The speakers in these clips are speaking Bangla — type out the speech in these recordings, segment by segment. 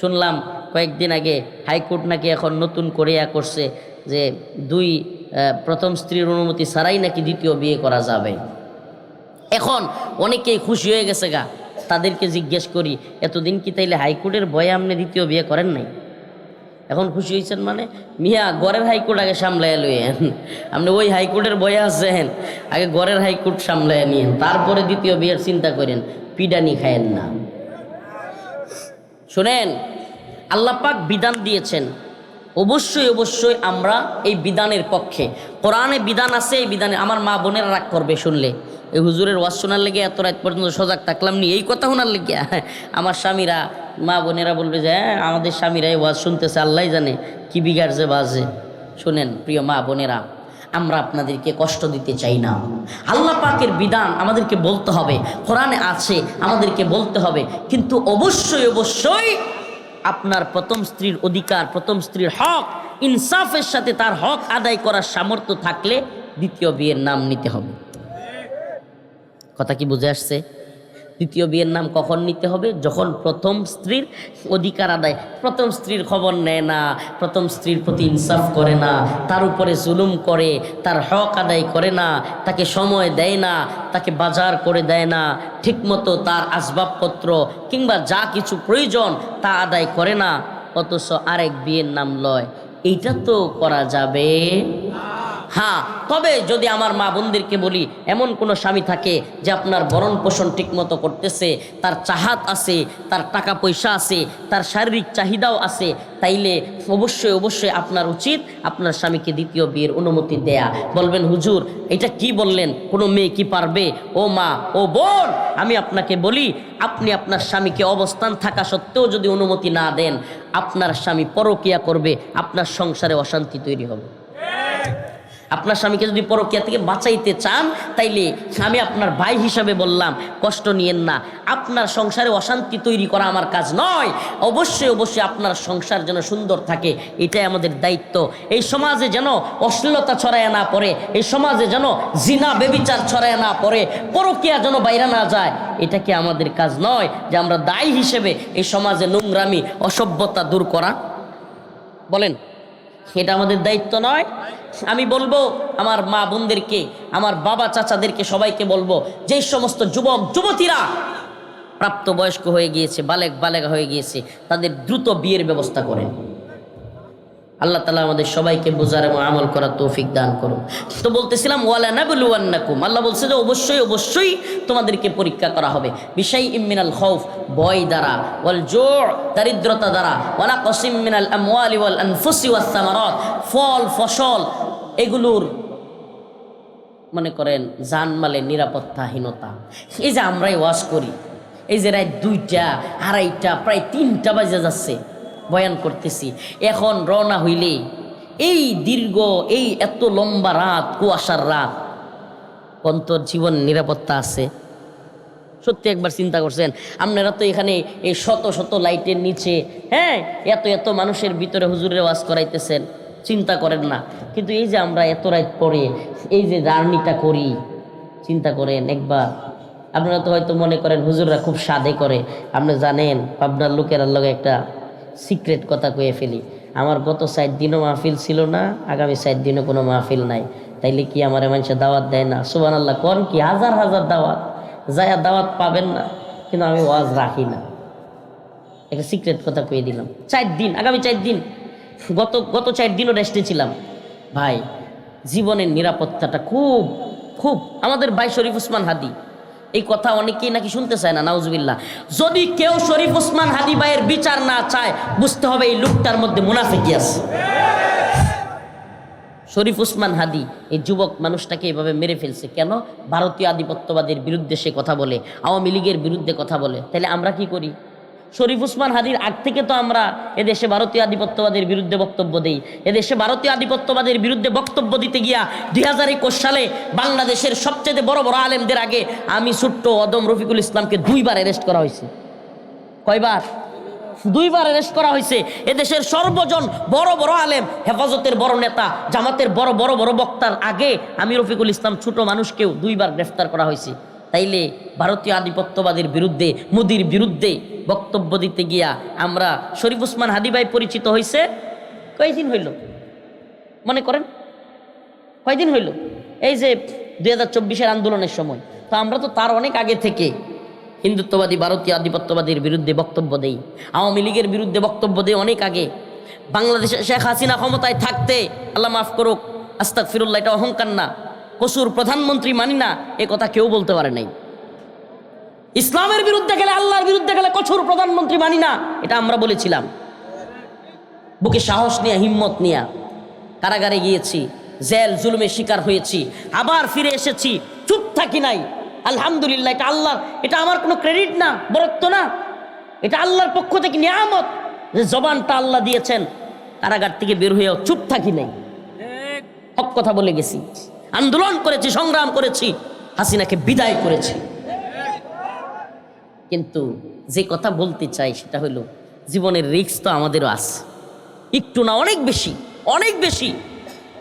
শুনলাম কয়েকদিন আগে হাইকোর্ট নাকি এখন নতুন করে করছে যে প্রথম স্ত্রীর অনুমতি ছাড়াই নাকি দ্বিতীয় বিয়ে করা যাবে। এখন অনেকেই খুশি হয়ে গেছে গা। তাদেরকে জিজ্ঞেস করি, এতদিন কি তাইলে হাইকোর্টের ভয়ে আপনি দ্বিতীয় বিয়ে করেন নাই? এখন খুশি হয়েছেন মানে? মিয়া গড়ের হাইকোর্ট আগে সামলাইয়া লইয়েন। আপনি ওই হাইকোর্টের বয়ে আছেন, আগে গড়ের হাইকোর্ট সামলাইয়া নিয়েন, তারপরে দ্বিতীয় বিয়ের চিন্তা করেন। পিডানি খায়েন না। শোনেন, আল্লাহ পাক বিধান দিয়েছেন, অবশ্যই অবশ্যই আমরা এই বিধানের পক্ষে। কোরআনে বিধান আছে, এই বিধানে আমার মা বোনেরা রাগ করবে শুনলে। এই হুজুরের ওয়াজ শোনার লেগে এত রাত পর্যন্ত সজাগ থাকলাম নি এই কথা শোনার লেগে। আমার স্বামীরা, মা বোনেরা বলবে যে হ্যাঁ আমাদের স্বামীরা এই ওয়াজ শুনতেছে, আল্লাহ জানে কি বিগাড় যে বাজে। শোনেন প্রিয় মা বোনেরা, আমরা আপনাদেরকে কষ্ট দিতে চাই না। আল্লাহ পাকের বিধান আমাদেরকে বলতে হবে, কোরআনে আছে আমাদেরকে বলতে হবে, কিন্তু অবশ্যই অবশ্যই আপনার প্রথম স্ত্রীর অধিকার, প্রথম স্ত্রীর হক, ইনসাফের সাথে তার হক আদায় করার সামর্থ্য থাকলে দ্বিতীয় বিয়ের নাম নিতে হবে। কথা কি বুঝে আসছে? দ্বিতীয় বিয়ের নাম কখন নিতে হবে? যখন প্রথম স্ত্রীর অধিকার আদায়, প্রথম স্ত্রীর খবর নেয় না, প্রথম স্ত্রীর প্রতি ইনসাফ করে না, তার উপরে জুলুম করে, তার হক আদায় করে না, তাকে সময় দেয় না, তাকে বাজার করে দেয় না, ঠিকমতো তার আসবাবপত্র কিংবা যা কিছু প্রয়োজন তা আদায় করে না, অথচ আরেক বিয়ের নাম লয়। এইটা তো করা যাবে। হ্যাঁ, তবে যদি আমার মা বোনদেরকে বলি, এমন কোনো স্বামী থাকে যে আপনার ভরণ পোষণ ঠিকমতো করতেছে, তার চাহাত আছে, তার টাকা পয়সা আছে, তার শারীরিক চাহিদাও আছে, তাইলে অবশ্যই অবশ্যই আপনার উচিত আপনার স্বামীকে দ্বিতীয় বিয়ের অনুমতি দেয়া। বলবেন হুজুর এটা কি বললেন, কোনো মেয়ে কি পারবে? ও মা, ও বোন, আমি আপনাকে বলি, আপনি আপনার স্বামীকে অবস্থান থাকা সত্ত্বেও যদি অনুমতি না দেন, আপনার স্বামী পরকিয়া করবে, আপনার সংসারে অশান্তি তৈরি হবে। আপনার স্বামীকে যদি পরকিয়া থেকে বাঁচাইতে চান, তাইলে আমি আপনার ভাই হিসাবে বললাম, কষ্ট নিয়েন না। আপনার সংসারে অশান্তি তৈরি করা আমার কাজ নয়। অবশ্যই অবশ্যই আপনার সংসার যেন সুন্দর থাকে, এটাই আমাদের দায়িত্ব। এই সমাজে যেন অশ্লীলতা ছড়ায় না পড়ে, এই সমাজে যেন জিনা বেবিচার ছড়ায় না পড়ে, পরকিয়া যেন বাইরে না যায়, এটা কি আমাদের কাজ নয় যে আমরা দায়ী হিসেবে এই সমাজে নোংরামি অসভ্যতা দূর করা? বলেন, এটা আমাদের দায়িত্ব নয়? আমি বলবো আমার মা বোনদেরকে, আমার বাবা চাচাদেরকে, সবাইকে বলবো, যেই সমস্ত যুবক যুবতীরা প্রাপ্তবয়স্ক হয়ে গিয়েছে, বালেগা হয়ে গিয়েছে, তাদের দ্রুত বিয়ের ব্যবস্থা করেন। আল্লাহ তাআলা আমাদের সবাইকে বোঝার এবং আমল করার তৌফিক দান করুন। তো বলতেছিলাম, ওয়ালা নাবলুওয়ান্নাকুম, আল্লাহ বলছে যে অবশ্যই অবশ্যই তোমাদেরকে পরীক্ষা করা হবে, বিশাইইম মিনাল খাউফ, ভয় দ্বারা, ওয়াল জু', দারিদ্রতা দ্বারা, ওয়ালা কসিম মিনাল আমওয়ালি ওয়াল আনফুসি ওয়াস সামারাত, ফল ফসল এগুলোর মনে করেন জানমালের নিরাপত্তাহীনতা। এই যে আমরাই ওয়াজ করি, এই যে রাত 2টা 2:30 প্রায় 3টা বাজে যাচ্ছে বয়ান করতেছি, এখন রওনা হইলে এই দীর্ঘ এই এত লম্বা রাত, কুয়াশার রাত, অন্তর জীবন নিরাপত্তা আছে? সত্যি একবার চিন্তা করছেন? আপনারা তো এখানে এই শত শত লাইটের নিচে, হ্যাঁ, এত এত মানুষের ভিতরে হুজুরের ওয়াজ করাইতেছেন, চিন্তা করেন না। কিন্তু এই যে আমরা এত রাত পরে এই যে জার্নিটা করি, চিন্তা করেন একবার। আপনারা তো হয়তো মনে করেন হুজুররা খুব সাধে করে। আপনি জানেন, আপনার লোকের লগে একটা সিক্রেট কথা কয়ে ফেলি, আমার গত 4 দিনও মাহফিল ছিল না, আগামী 4 দিনও কোনো মাহফিল নাই। তাইলে কি আমার মানুষে দাওয়াত দেয় না? সুবহানাল্লাহ, কোন কি হাজার হাজার দাওয়াত, যায় দাওয়াত পাবেন না, কিন্তু আমি ওয়াজ রাখি না। একটা সিক্রেট কথা কয়ে দিলাম। 4 দিন, আগামী 4 দিন, গত 4 দিনও রেস্টে ছিলাম। ভাই, জীবনের নিরাপত্তাটা খুব খুব, আমাদের ভাই শরীফ ওসমান হাদি, এই কথা অনেকেই নাকি শুনতে চায় না, নাউজুবিল্লাহ। যদি কেউ শরীফ ওসমান হাদি ভাইয়ের বিচার না চায়, বুঝতে হবে এই লোকটার মধ্যে মুনাফিকি আছে। শরীফ ওসমান হাদি এই যুবক মানুষটাকে এভাবে মেরে ফেলছে কেন? ভারতীয় আধিপত্যবাদের বিরুদ্ধে সে কথা বলে, আওয়ামী লীগের বিরুদ্ধে কথা বলে। তাহলে আমরা কি করি? শরীফ ওসমান হাদির আগ থেকে তো আমরা এদেশে ভারতীয় আধিপত্যবাদের বিরুদ্ধে বক্তব্য দেই। এদেশে ভারতীয় আধিপত্যবাদের বিরুদ্ধে বক্তব্য দিতে গিয়া 2021 সালে বাংলাদেশের সবচেয়ে বড় বড় আলেমদের আগে আমি ছোট্ট অদম রফিকুল ইসলামকে 2বার অ্যারেস্ট করা হয়েছে। কয়বার? 2বার অ্যারেস্ট করা হয়েছে। এদেশের সর্বজন বড় বড় আলেম, হেফাজতের বড় নেতা, জামাতের বড় বড় বড় বক্তার আগে আমি রফিকুল ইসলাম ছোট মানুষকেও 2বার গ্রেফতার করা হয়েছে। তাইলে ভারতীয় আধিপত্যবাদের বিরুদ্ধে, মোদির বিরুদ্ধে বক্তব্য দিতে গিয়া আমরা শরীফ ওসমান হাদি ভাই পরিচিত হয়েছে কয়দিন হইল মনে করেন, কয়দিন হইল? এই যে 2024 আন্দোলনের সময়। তো আমরা তো তার অনেক আগে থেকে হিন্দুত্ববাদী ভারতীয় আধিপত্যবাদীর বিরুদ্ধে বক্তব্য দেই, আওয়ামী লীগের বিরুদ্ধে বক্তব্য দেই অনেক আগে। বাংলাদেশে শেখ হাসিনা ক্ষমতায় থাকতে, আল্লাহ মাফ করুক, আস্তাগফিরুল্লাহ, এটা অহংকার না, কসুর প্রধানমন্ত্রী মানি না, এ কথা কেউ বলতে পারে নাই। ইসলামের বিরুদ্ধে গেলে, আল্লাহর বিরুদ্ধে গেলে কসুর প্রধানমন্ত্রী মানি না, এটা আমরা বলেছিলাম। বুকে সাহস নিয়ে, হিম্মত নিয়ে কারাগারে গিয়েছি, জেল জুলুমের শিকার হয়েছি, আবার ফিরে এসেছি, চুপ থাকি নাই। আলহামদুলিল্লাহ, এটা আল্লাহ, এটা আমার কোনো ক্রেডিট না, বরত্ব না, এটা আল্লাহর পক্ষ থেকে নিয়ামত যে জবানটা আল্লাহ দিয়েছেন। কারাগার থেকে বের হয়েও চুপ থাকি নাই, হক কথা বলে গেছি, আন্দোলন করেছি, সংগ্রাম করেছি, হাসিনাকে বিদায় করেছি। কিন্তু যে কথা বলতে চাই সেটা হলো, জীবনের রিস্ক তো আমাদেরও আছে, একটু না অনেক বেশি, অনেক বেশি।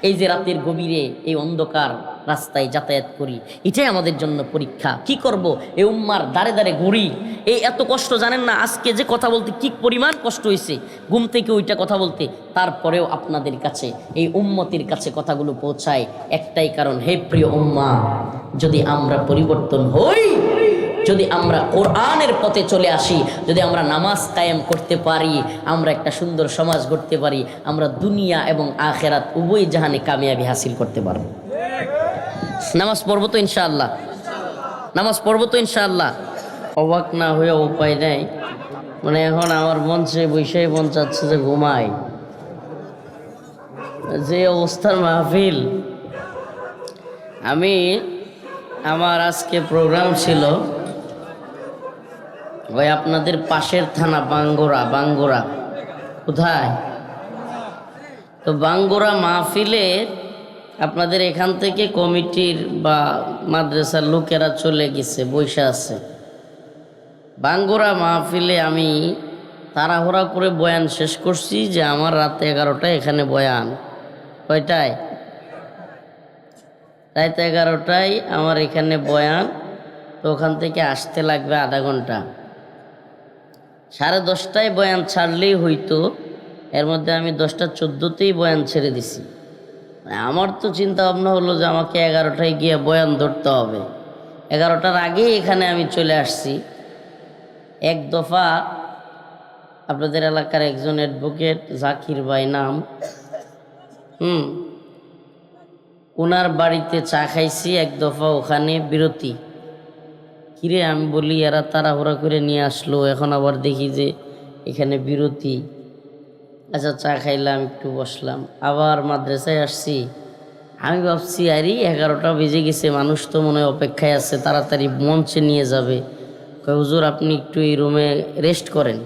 এই যে রাতের গভীরে এই অন্ধকার রাস্তায় যাতায়াত করি, এটাই আমাদের জন্য পরীক্ষা। কি করব? এই উম্মার দাঁড়ে দাঁড়ে ঘুরি, এই এত কষ্ট জানেন না। আজকে যে কথা বলতে কি পরিমাণ কষ্ট হয়েছে, ঘুম থেকে ওইটা কথা বলতে, তারপরেও আপনাদের কাছে, এই উম্মতির কাছে কথাগুলো পৌঁছায় একটাই কারণ, হে প্রিয় উম্মা, যদি আমরা পরিবর্তন হই, যদি আমরা কোরআনের পথে চলে আসি, যদি আমরা নামাজ কায়েম করতে পারি, আমরা একটা সুন্দর সমাজ গড়তে পারি, আমরা দুনিয়া এবং আখেরাত উভয় জাহানে কামিয়াবি হাসিল করতে পারব। নামাজ পড়বো তো ইনশাআল্লাহ, নামাজ পড়বো তো ইনশাআল্লাহ। অবাক না হয়ে উপায় নেই, মানে এখন আমার মঞ্চে বৈশাই মন চাচ্ছে যে ঘুমাই, যে অবস্থার মাহফিল। আমার আজকে প্রোগ্রাম ছিল ওই আপনাদের পাশের থানা বাঙ্গোরা কোথায়, তো বাঙ্গোরা মাহফিলের আপনাদের এখান থেকে কমিটির বা মাদ্রাসার লোকেরা চলে গেছে, বৈশা আছে। বাঙ্গোরা মাহফিলে আমি তাড়াহুড়া করে বয়ান শেষ করছি যে আমার রাতে 11টায় এখানে বয়ান। কয়টায়? রাতে 11টায় আমার এখানে বয়ান। তো ওখান থেকে আসতে লাগবে আধা ঘন্টা। 10:30টায় বয়ান ছাড়লেই হইতো, এর মধ্যে আমি 10:14তেই বয়ান ছেড়ে দিছি। আমার তো চিন্তা ভাবনা হলো যে আমাকে 11টায় গিয়ে বয়ান ধরতে হবে, 11টার আগেই এখানে আমি চলে আসছি। এক দফা আপনাদের এলাকার একজন অ্যাডভোকেট জাকির ভাই নাম, ওনার বাড়িতে চা খাইছি, এক দফা ওখানে বিরতি। কিরে, আমি বলি এরা তাড়াহুড়া করে নিয়ে আসলো, এখন আবার দেখি যে এখানে বিরতি। আচ্ছা, চা খাইলাম, একটু বসলাম, আবার মাদ্রাসায় আসছি। আমি ভাবছি আরে 11টা বেজে গেছে, মানুষ তো মনে হয় অপেক্ষায় আছে, তাড়াতাড়ি মঞ্চে নিয়ে যাবে। হুজুর আপনি একটু এই রুমে রেস্ট করেন।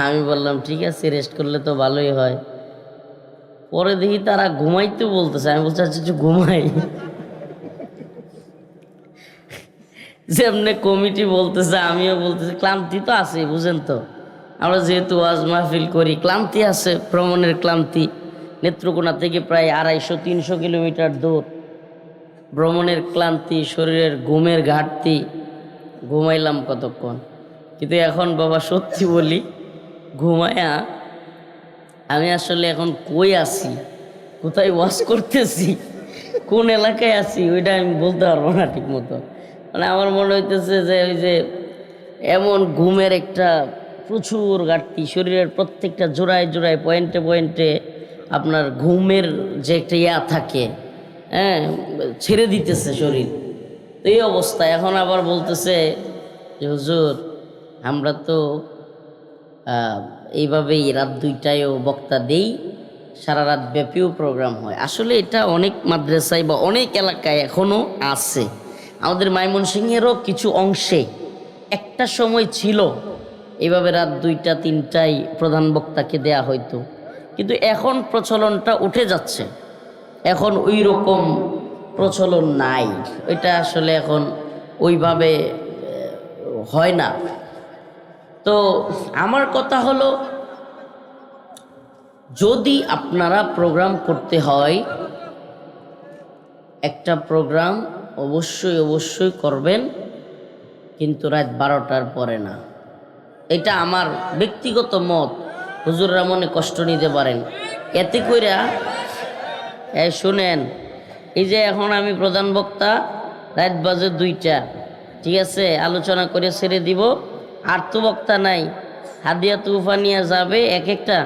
আমি বললাম ঠিক আছে, রেস্ট করলে তো ভালোই হয়। পরে দেখি তারা ঘুমাইতে বলতেছে, আমি বলছি আচ্ছা ঘুমাই। যেমনি কমিটি বলতেছে আমিও বলতেছি, ক্লান্তি তো আছে, বুঝেন তো, আমরা যেহেতু ওয়াজ মাহফিল করি, ক্লান্তি আছে, ভ্রমণের ক্লান্তি। নেত্রকোনা থেকে প্রায় 250-300 কিলোমিটার দূর, ভ্রমণের ক্লান্তি, শরীরের ঘুমের ঘাটতি, ঘুমাইলাম কতক্ষণ। কিন্তু এখন বাবা সত্যি বলি, ঘুমায়া আমি আসলে এখন কই আছি, কোথায় ওয়াজ করতেছি, কোন এলাকায় আছি, ওইটা আমি বলতে পারবো না ঠিক মতো। মানে আমার মনে হইতেছে যে ওই যে এমন ঘুমের একটা প্রচুর ঘাটতি, শরীরের প্রত্যেকটা জোড়ায় জোড়ায় পয়েন্টে পয়েন্টে আপনার ঘুমের যে একটা থাকে, ছেড়ে দিতেছে শরীর। তো এই অবস্থা। এখন আবার বলতেছে যে হুজুর আমরা তো এইভাবেই রাত 2টায়ও বক্তা দেই, সারা রাত ব্যাপীও প্রোগ্রাম হয়। আসলে এটা অনেক মাদ্রাসায় বা অনেক এলাকায় এখনও আছে। আমাদের ময়মনসিংহেরও কিছু অংশে একটা সময় ছিল এইভাবে রাত 2টা-3টায় প্রধান বক্তাকে দেয়া হইতো, কিন্তু এখন প্রচলনটা উঠে যাচ্ছে, এখন ওই রকম প্রচলন নাই, ওইটা আসলে এখন ওইভাবে হয় না। তো আমার কথা হলো, যদি আপনারা প্রোগ্রাম করতে হয়, একটা প্রোগ্রাম অবশ্যই করবেন, কিন্তু রাত 12টার পরে না। এটা আমার ব্যক্তিগত মত, হুজুররা মনে কষ্ট নিতে পারেন। এতে কইরা শুনেন, এই যে এখন আমি প্রধান বক্তা, রাত বাজে 2টা, ঠিক আছে, আলোচনা করে ছেড়ে দিব। আর তো বক্তা নাই, হাদিয়া তুফা নিয়ে যাবে, এক একটা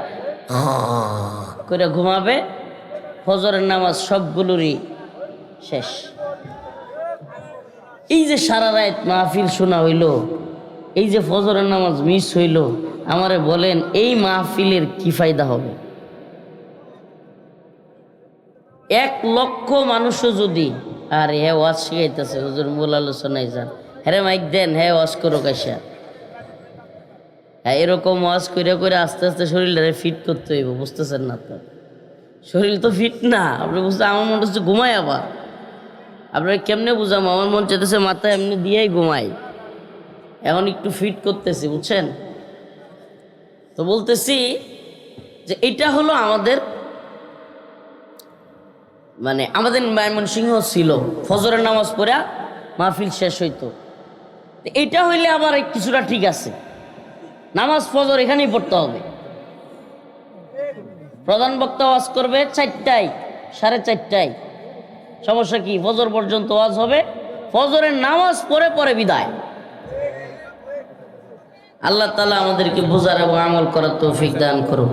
করে ঘুমাবে, ফজরের নামাজ সবগুলোরই শেষ। এই যে সারা রাত মাহফিল শোনা হইল, এই যে ফজরের নামাজ মিস হইল, আমারে বলেন এই মাহফিলের কি ফায়দা হবে? 1 লক্ষ মানুষও যদি, আর হ্যাঁ ওয়াজ শিখাইতেছে হুজুর মূল আলোচনায় যান, হ্যাঁ মাইক দেন, হ্যাঁ ওয়াজ করো কাইসা, হ্যাঁ এরকম ওয়াজ করে করে আস্তে আস্তে শরীরটারে ফিট করতে হইব, বুঝতেছেন না তো? শরীর তো ফিট না, আপনি বুঝতে, আমার মনে হচ্ছে ঘুমাই। আবার আপনার কেমনে বুঝাম, আমার মন চাইতেছে মাথায় এমনি দিয়েই ঘুমাই। এখন একটু ফিট করতেছি, বুঝছেন তো? বলতেছি যে এটা হলো আমাদের, মানে আমাদের ময়মনসিংহ ছিল, ফজরের নামাজ পড়া মাহফিল শেষ হইতো। এটা হইলে আবার কিছুটা ঠিক আছে, নামাজ ফজর এখানেই পড়তে হবে। প্রধান বক্তা ওয়াজ করবে 4টায়, 4:30টায়, সমস্যা কি? ফজর পর্যন্ত ওয়াজ হবে, ফজরের নামাজ পড়ে পরে বিদায়। আল্লাহ তাআলা আমাদেরকে বোঝার এবং আমল করার তৌফিক দান করুন।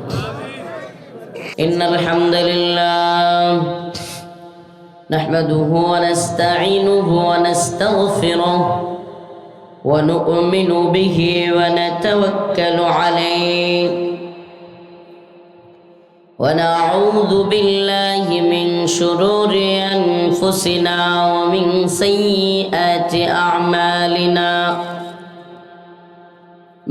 ইন্নাল হামদুলিল্লাহ নাহমাদুহু ওয়া নাস্তাঈনুহু ওয়া নাস্তাগফিরুহু ওয়া নু'মিনু বিহি ওয়া নাতাওয়াক্কালু আলাইহি ওয়া নাউযু বিল্লাহি মিন শুরুরি আনফুসিনা ওয়া মিন সাইয়্যাতি আ'মালিনা।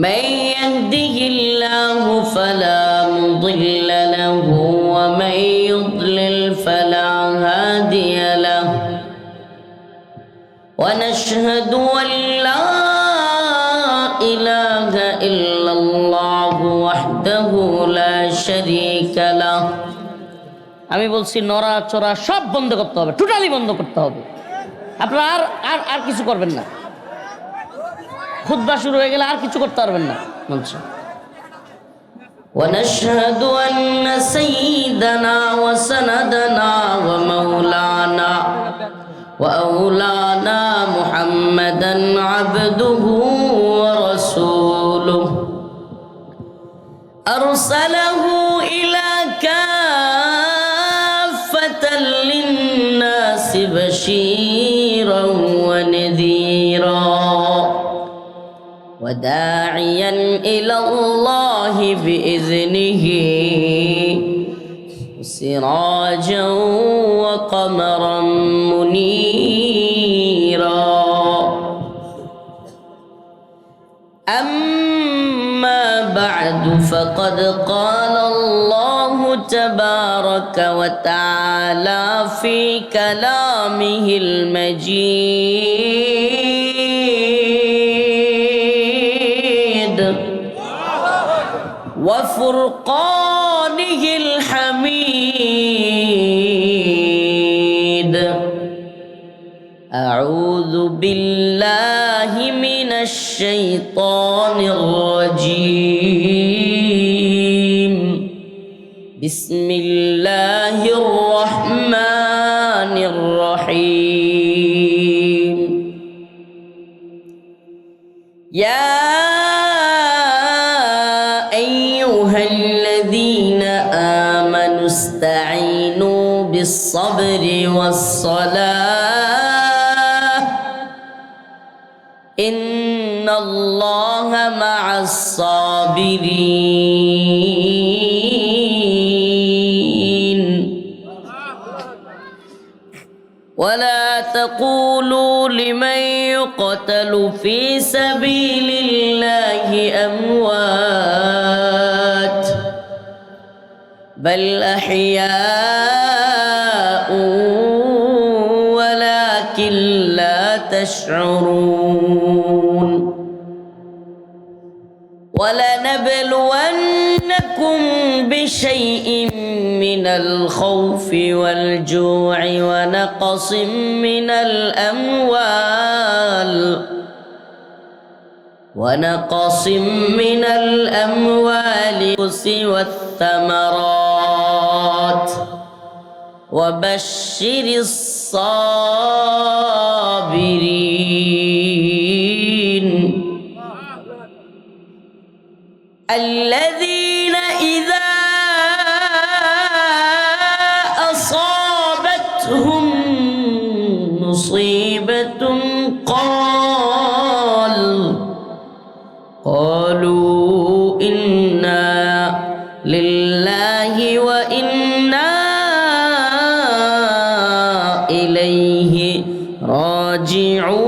من يهده الله فلا مضل له ومن يضلل فلا هادي له ونشهد أن لا إله إلا الله وحده لا شريك له। আমি বলছি নড়াচড়া সব বন্ধ করতে হবে, টোটালি বন্ধ করতে হবে। আপনারা আর আর কিছু করবেন না, খুতবা শুরু হয়ে গেলে আর কিছু করতে পারবেন না। বলছি ونشهد أن سيدنا وسندنا ومولانا وأولانا محمدا عبده ورسوله أرسله إلى كافة للناس بشيرا ونذيرا وداعيا إلى الله بإذنه سراجا وقمرا منيرا أما بعد فقد قال الله تبارك وتعالى في كلامه المجيد وفرقانه الحميد. أعوذ بالله من الشيطان الرجيم. بسم الله الرحمن الرحيم. يا أيها الذين آمنوا استعينوا بالصبر والصلاة إن الله مع الصابرين. ولا تقولوا لمن يقتل في سبيل الله أموات بل أحياء ولكن لا تشعرون. ولنبلونكم بشيء من الخوف والجوع ونقص من الأموال ونقص من الأموال والثمرات وبشر الصابرين الذين إذا أصابتهم مصيبة قالوا إنا لله وإنا إليه راجعون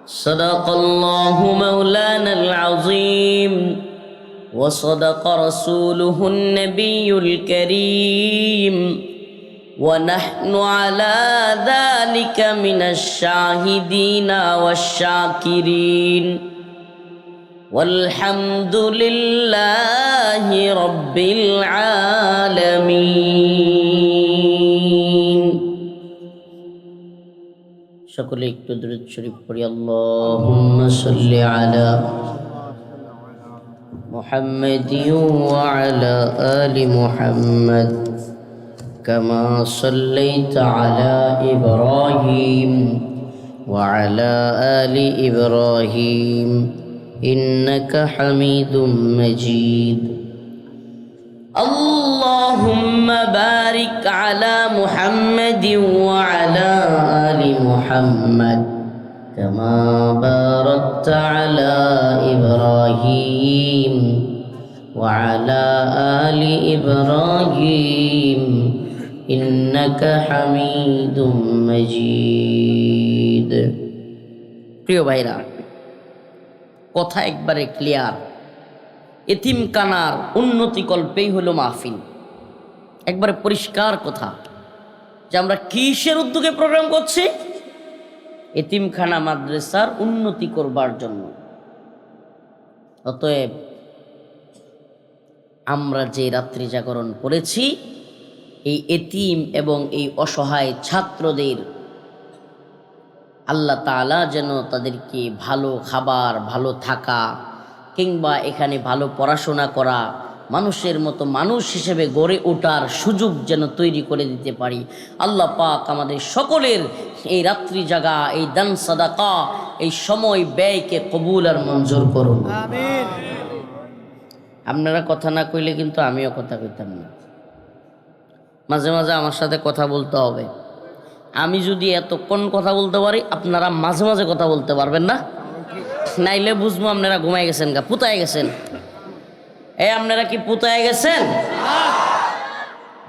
صدق الله مولانا العظيم وصدق رسوله النبي الكريم ونحن على ذلك من الشاهدين والشاكرين والحمد لله رب العالمين সকলে একটু দরুদ শরীফ পড়ি আল্লাহুম্মা সাল্লি আলা محمد وعلى آل محمد كما صليت على إبراهيم وعلى آل إبراهيم إنك حميد مجيد اللهم بارك على محمد وعلى آل محمد كما باركت على إبراهيم وعلى آل إبراهيم إنك حميد مجيد প্রিয় ভাইরা কথা একবারে ক্লিয়ার এতিমখানার উন্নতি কল্পেই হলো মাহফিল একবারে পরিষ্কার কথা যে আমরা কিসের উদ্যোগে প্রোগ্রাম করছি এতিমখানা মাদ্রাসার উন্নতি করবার জন্য অতএব আমরা যে রাত্রি জাগরণ করেছি এই এতিম এবং এই অসহায় ছাত্রদের আল্লাহ তাআলা যেন তাদেরকে ভালো খাবার ভালো থাকা কিংবা এখানে ভালো পড়াশোনা করা মানুষের মতো মানুষ হিসেবে গড়ে ওঠার সুযোগ যেন তৈরি করে দিতে পারি আল্লাহ পাক আমাদের সকলের এই রাত্রি জাগা এই দান সাদাকা এই সময় ব্যয়কে কবুল আর মঞ্জুর করুন আমিন আপনারা কথা না কইলে কিন্তু আমিও কথা কইতাম না মাঝে মাঝে আমার সাথে কথা বলতে হবে আমি যদি এতক্ষণ কথা বলতে পারি আপনারা মাঝে মাঝে কথা বলতে পারবেন না নাইলে বুঝবো আপনারা ঘুমাই গেছেন গা পুতায় গেছেন আপনারা কি পুতায় গেছেন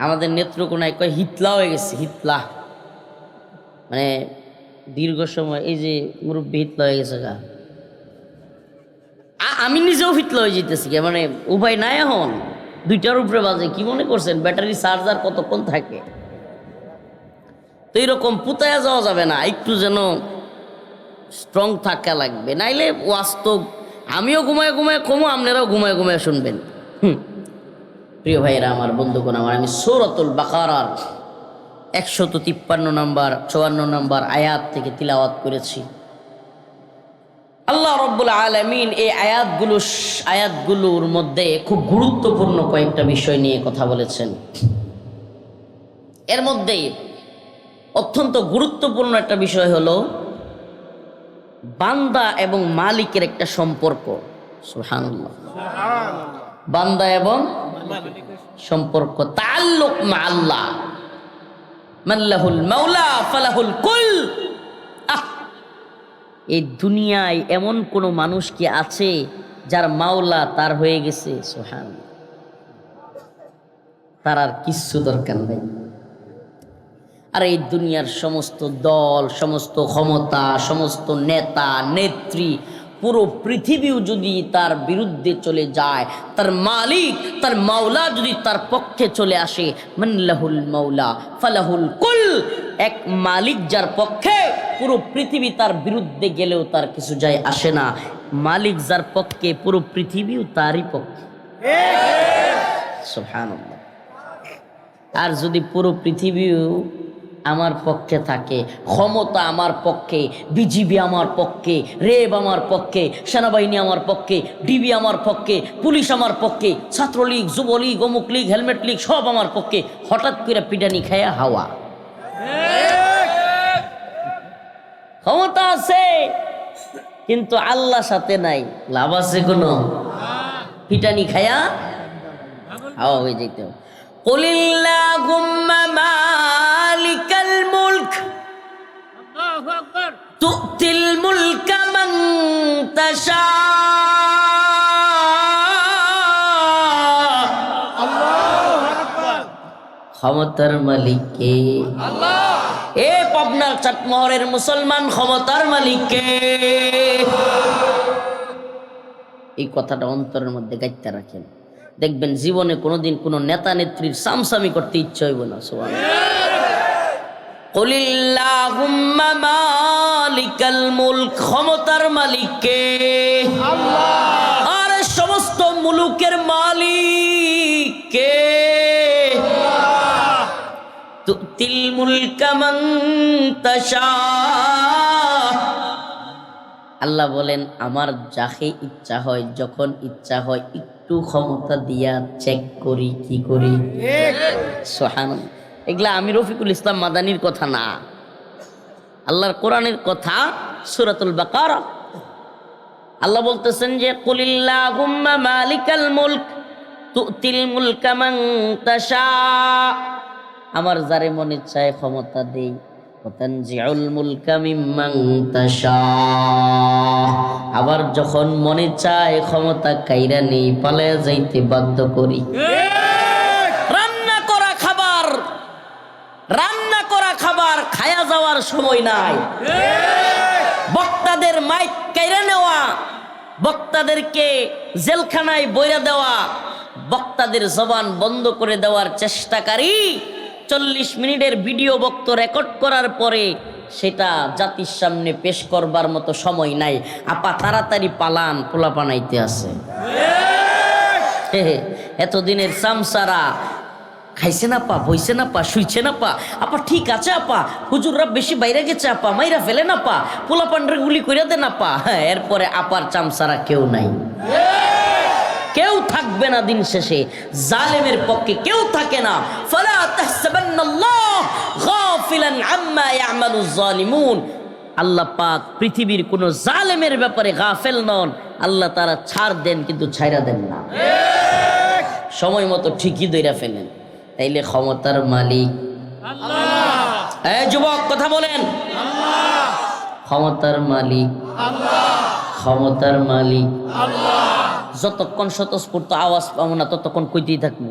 আমাদের নেত্রকোনায় কয় হিতলা হয়ে গেছে হিতলা মানে দীর্ঘ সময় এই যে মুরব্বী হিতলা হয়ে গেছে গা আমি নিজেও হিতলা হয়ে যেতেছি মানে উপায় নাই এখন 2টার উপরে বাজে কি মনে করছেন ব্যাটারি চার্জার কতক্ষণ থাকে তো এইরকম পুতায়া যাওয়া যাবে না একটু যেন স্ট্রং থাকা লাগবে নাইলে বাস্তব আমিও ঘুমায় ঘুমায় কমো আপনারাও ঘুমায় ঘুমায় শুনবেন প্রিয় ভাইরা আমার বন্ধুগণ আমার আমি সূরাতুল বাকারার 153 নম্বর 54 নম্বর আয়াত থেকে তিলাওয়াত করেছি আল্লাহ রাব্বুল আলামিন এই আয়াতগুলোর মধ্যে খুব গুরুত্বপূর্ণ কয়েকটা বিষয় নিয়ে কথা বলেছেন এর মধ্যে অত্যন্ত গুরুত্বপূর্ণ একটা বিষয় হলো বান্দা এবং মালিকের একটা সম্পর্ক সুবহানাল্লাহ বান্দা এবং সম্পর্ক তাআল্লুক মা আল্লাহ মাল্লাহুল মাওলা ফালাহুল কুল এই দুনিয়ায় এমন কোন মানুষ কি আছে যার মাওলা তার হয়ে গেছে সুবহানাল্লাহ তার আর কিছু দরকার নেই আর এই দুনিয়ার সমস্ত দল সমস্ত ক্ষমতা সমস্ত নেতা নেত্রী পুরো পৃথিবীও যদি তার বিরুদ্ধে চলে যায় তার মালিক তার মাওলা যদি তার পক্ষে চলে আসে মানলাহুল মাওলা ফালাহুল কুল এক মালিক যার পক্ষে পুরো পৃথিবী তার বিরুদ্ধে গেলেও তার কিছু যায় আসে না মালিক যার পক্ষে পুরো পৃথিবীও তারই পক্ষে সুবহানাল্লাহ আর যদি পুরো পৃথিবীও আমার পক্ষে থাকে, ক্ষমতা আমার পক্ষে, বিজিবি আমার পক্ষে, রেব আমার পক্ষে, সেনাবাহিনী আমার পক্ষে, ডিবি আমার পক্ষে, পুলিশ আমার পক্ষে, ছাত্রলীগ, যুবলীগ, অমুক লীগ, হেলমেট লীগ সব আমার পক্ষে, হঠাৎ করে পিটানি খায়া হাওয়া। ক্ষমতা আছে কিন্তু আল্লাহ সাথে নাই, লাভ আছে কোনো? পিটানি খায়া হাওয়া হয়ে যেতে হবে। কুলিল্লাহুম্মা মালিকাল মুলক তুতিল মুলকা মান তাশা ক্ষমতার মালিক কে? আল্লাহ। এ পাবনার চাটমোহরের মুসলমান, ক্ষমতার মালিক কে? এই কথাটা অন্তরের মধ্যে গাইতে রাখেন, দেখবেন জীবনে কোনোদিন কোনো নেতা নেত্রীর সামসামি করতে ইচ্ছা হইব না। কুলিল্লাহুম্মা মালিকাল মুলক, ক্ষমতার মালিক কে? আল্লাহ। আর সমস্ত মুলুকের মালিক কে? তুতিল মুলকা মান তাশা। আল্লাহ বলেন আমার যাকে ইচ্ছা হয়, যখন ইচ্ছা হয় একটু ক্ষমতা দিয়া চেক করি, কি করি? সুবহানাল্লাহ। এগুলা আমি রফিকুল ইসলাম মাদানির কথা না, আল্লাহর কোরআনের কথা। সূরাতুল বাকারা আল্লাহ বলতেছেন যে কুলিল্লাহুম্মা মালিকাল মুলক তুতিল মুলকা মান তাশা, আমার যারে মনে চায় ক্ষমতা দেই, ওয়াতানজিউল মুলকা মিম্মান তাশা, আবার যখন মনে চায় ক্ষমতা কাইরা নেই, পালায়া যাইতে বাধ্য করি। রান্না করা খাবার খায়া যাওয়ার সময় নাই। বক্তাদের মাইক কাইরা নেওয়া, বক্তাদেরকে জেলখানায় বইরা দেওয়া, বক্তাদের জবান বন্ধ করে দেওয়ার চেষ্টাকারী 40 মিনিটের ভিডিও বক্ত রেকর্ড করার পরে সেটা জাতির সামনে পেশ করবার মতো সময় নাই। আপা তাড়াতাড়ি পালান, পোলা পানাইতে আছে। এতদিনের সামসারা খাইছে না পা, বইছে না পা, শুইছে না পা, আপা ঠিক আছে আপা, হুজুররা বেশি বাইরে গেছে আপা, মাইরা ফেলে না পা, পোলা পান্ডারে গুলি কইরা দেন আপা। এরপরে আপার চামসারা কেউ নাই, কেউ থাকবে না। দিন শেষে জালেমের পক্ষে কেউ থাকে না। ফালা তাহসাবান্নাল্লাহ গাফিলান আম্মা ইয়ামালুজ জালিমুন, আল্লাহ পাক পৃথিবীর কোন জালেমের ব্যাপারে গাফেল নন। আল্লাহ তারা ছাড় দেন কিন্তু ছাইরা দেন না, সময় মতো ঠিকই ধইরা ফেলেন। তাইলে ক্ষমতার মালিক আল্লাহ। এই যুবক কথা বলেন, আল্লাহ। ক্ষমতার মালিক আল্লাহ, ক্ষমতার মালিক আল্লাহ। যতক্ষণ স্বতঃস্ফূর্ত আওয়াজ পাবো না ততক্ষণ কইতেই থাকবো।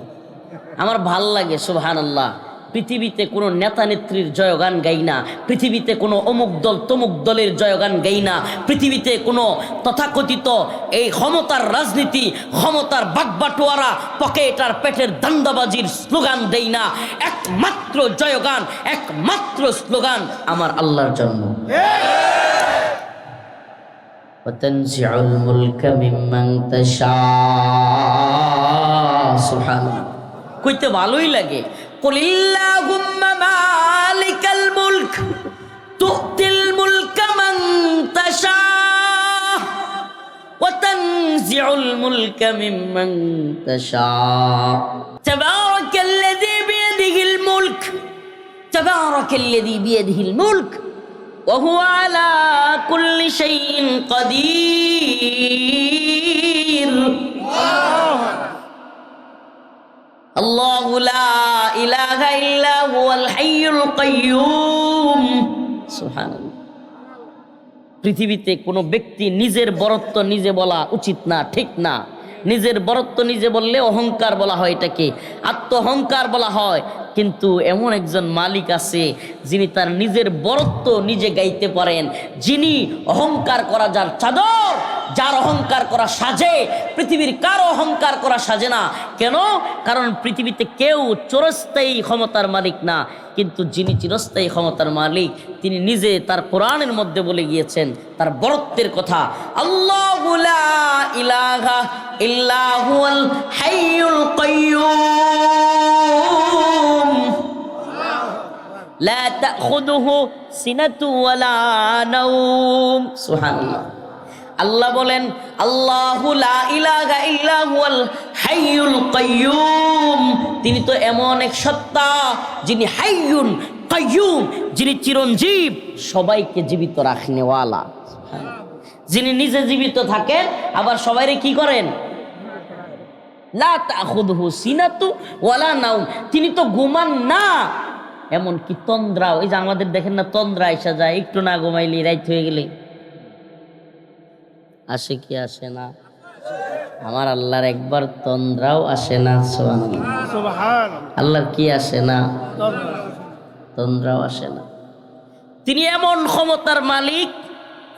আমার ভাল লাগে সুবহানাল্লাহ। পৃথিবীতে কোনো নেতা নেত্রীর জয়গান গাই না, পৃথিবীতে কোনো অমুক দল তমুক দলের জয়গান গাই না, পৃথিবীতে কোনো তথাকথিত এই ক্ষমতার রাজনীতি, ক্ষমতার বাগবাটোয়ারা, পকেট আর পেটের দান্দাবাজির স্লোগান দেই না। একমাত্র জয়গান, একমাত্র স্লোগান আমার আল্লাহর জন্য। ওয়াতানজিউল মুলকা মিম্মান তাশা, সুবহানাল্লাহ। কইতে ভালোই লাগে। কুলিল্লাহুম্মা মালিকাল মুলক তুতিল মুলকা মান তাশা ওয়াতানজিউল মুলকা মিম্মান তাশা তাবারাকাল্লাযী বিয়াদিহিল মুলক তাবারাকাল্লাযী বিয়াদিহিল মুলক ওয়া হুয়া আলা কুল্লি শাইইন কাদির। আল্লাহু লা ইলাহা ইল্লা হুয়াল হাইয়ুল কাইয়্যুম। সুবহানাল্লাহ। পৃথিবীতে কোনো ব্যক্তি নিজের বরত্ব নিজে বলা উচিত না, ঠিক না। নিজের বরত্ব নিজে বললে অহংকার বলা হয়, এটাকে আত্ম অহংকার বলা হয়। কিন্তু এমন একজন মালিক আছে যিনি তার নিজের বরত্ব নিজে গাইতে পারেন, যিনি অহংকার করা যার চাদর, যার অহংকার করা সাজে। পৃথিবীর কারো অহংকার করা সাজে না। কেন? কারণ পৃথিবীতে কেউ চিরস্থায়ী ক্ষমতার মালিক না, কিন্তু যিনি চিরস্থায়ী ক্ষমতার মালিক তিনি নিজে তার কোরআনের মধ্যে বলে গিয়েছেন তার বরত্বের কথা। আল্লাহু লা ইলাহা ইল্লা হুয়াল হাইয়ুল কাইয়্যুম লা তাখুযুহু সিনাতু ওয়ালা নাওম। সুবহানাল্লাহ। আল্লাহ বলেন, আল্লাহু লা ইলাহা ইল্লা হুয়াল হাইয়ুল কাইয়্যুম। তিনি তো এমন এক সত্তা যিনি হাইয়ুন কাইয়্যুম, যিনি চিরঞ্জীব, সবাইকে জীবিত রাখনেওয়ালা, যিনি নিজে জীবিত থাকেন আবার সবাইরে কি করেন। লা তাখুযুহু সিনাতু ওয়ালা নাওম, তিনি তো ঘুমান না। এমন কি তন্দ্রাও, এই যে আমাদের দেখেন না তন্দ্রা এসে যায়, একটু না ঘুমাইলে রাত হয়ে গেলে আসে কি আসে না? আমার আল্লাহর একবার তন্দ্রাও আসে না। সুবহানাল্লাহ। আল্লাহর কি আসে না? তন্দ্রাও আসে না। তিনি এমন ক্ষমতার মালিক,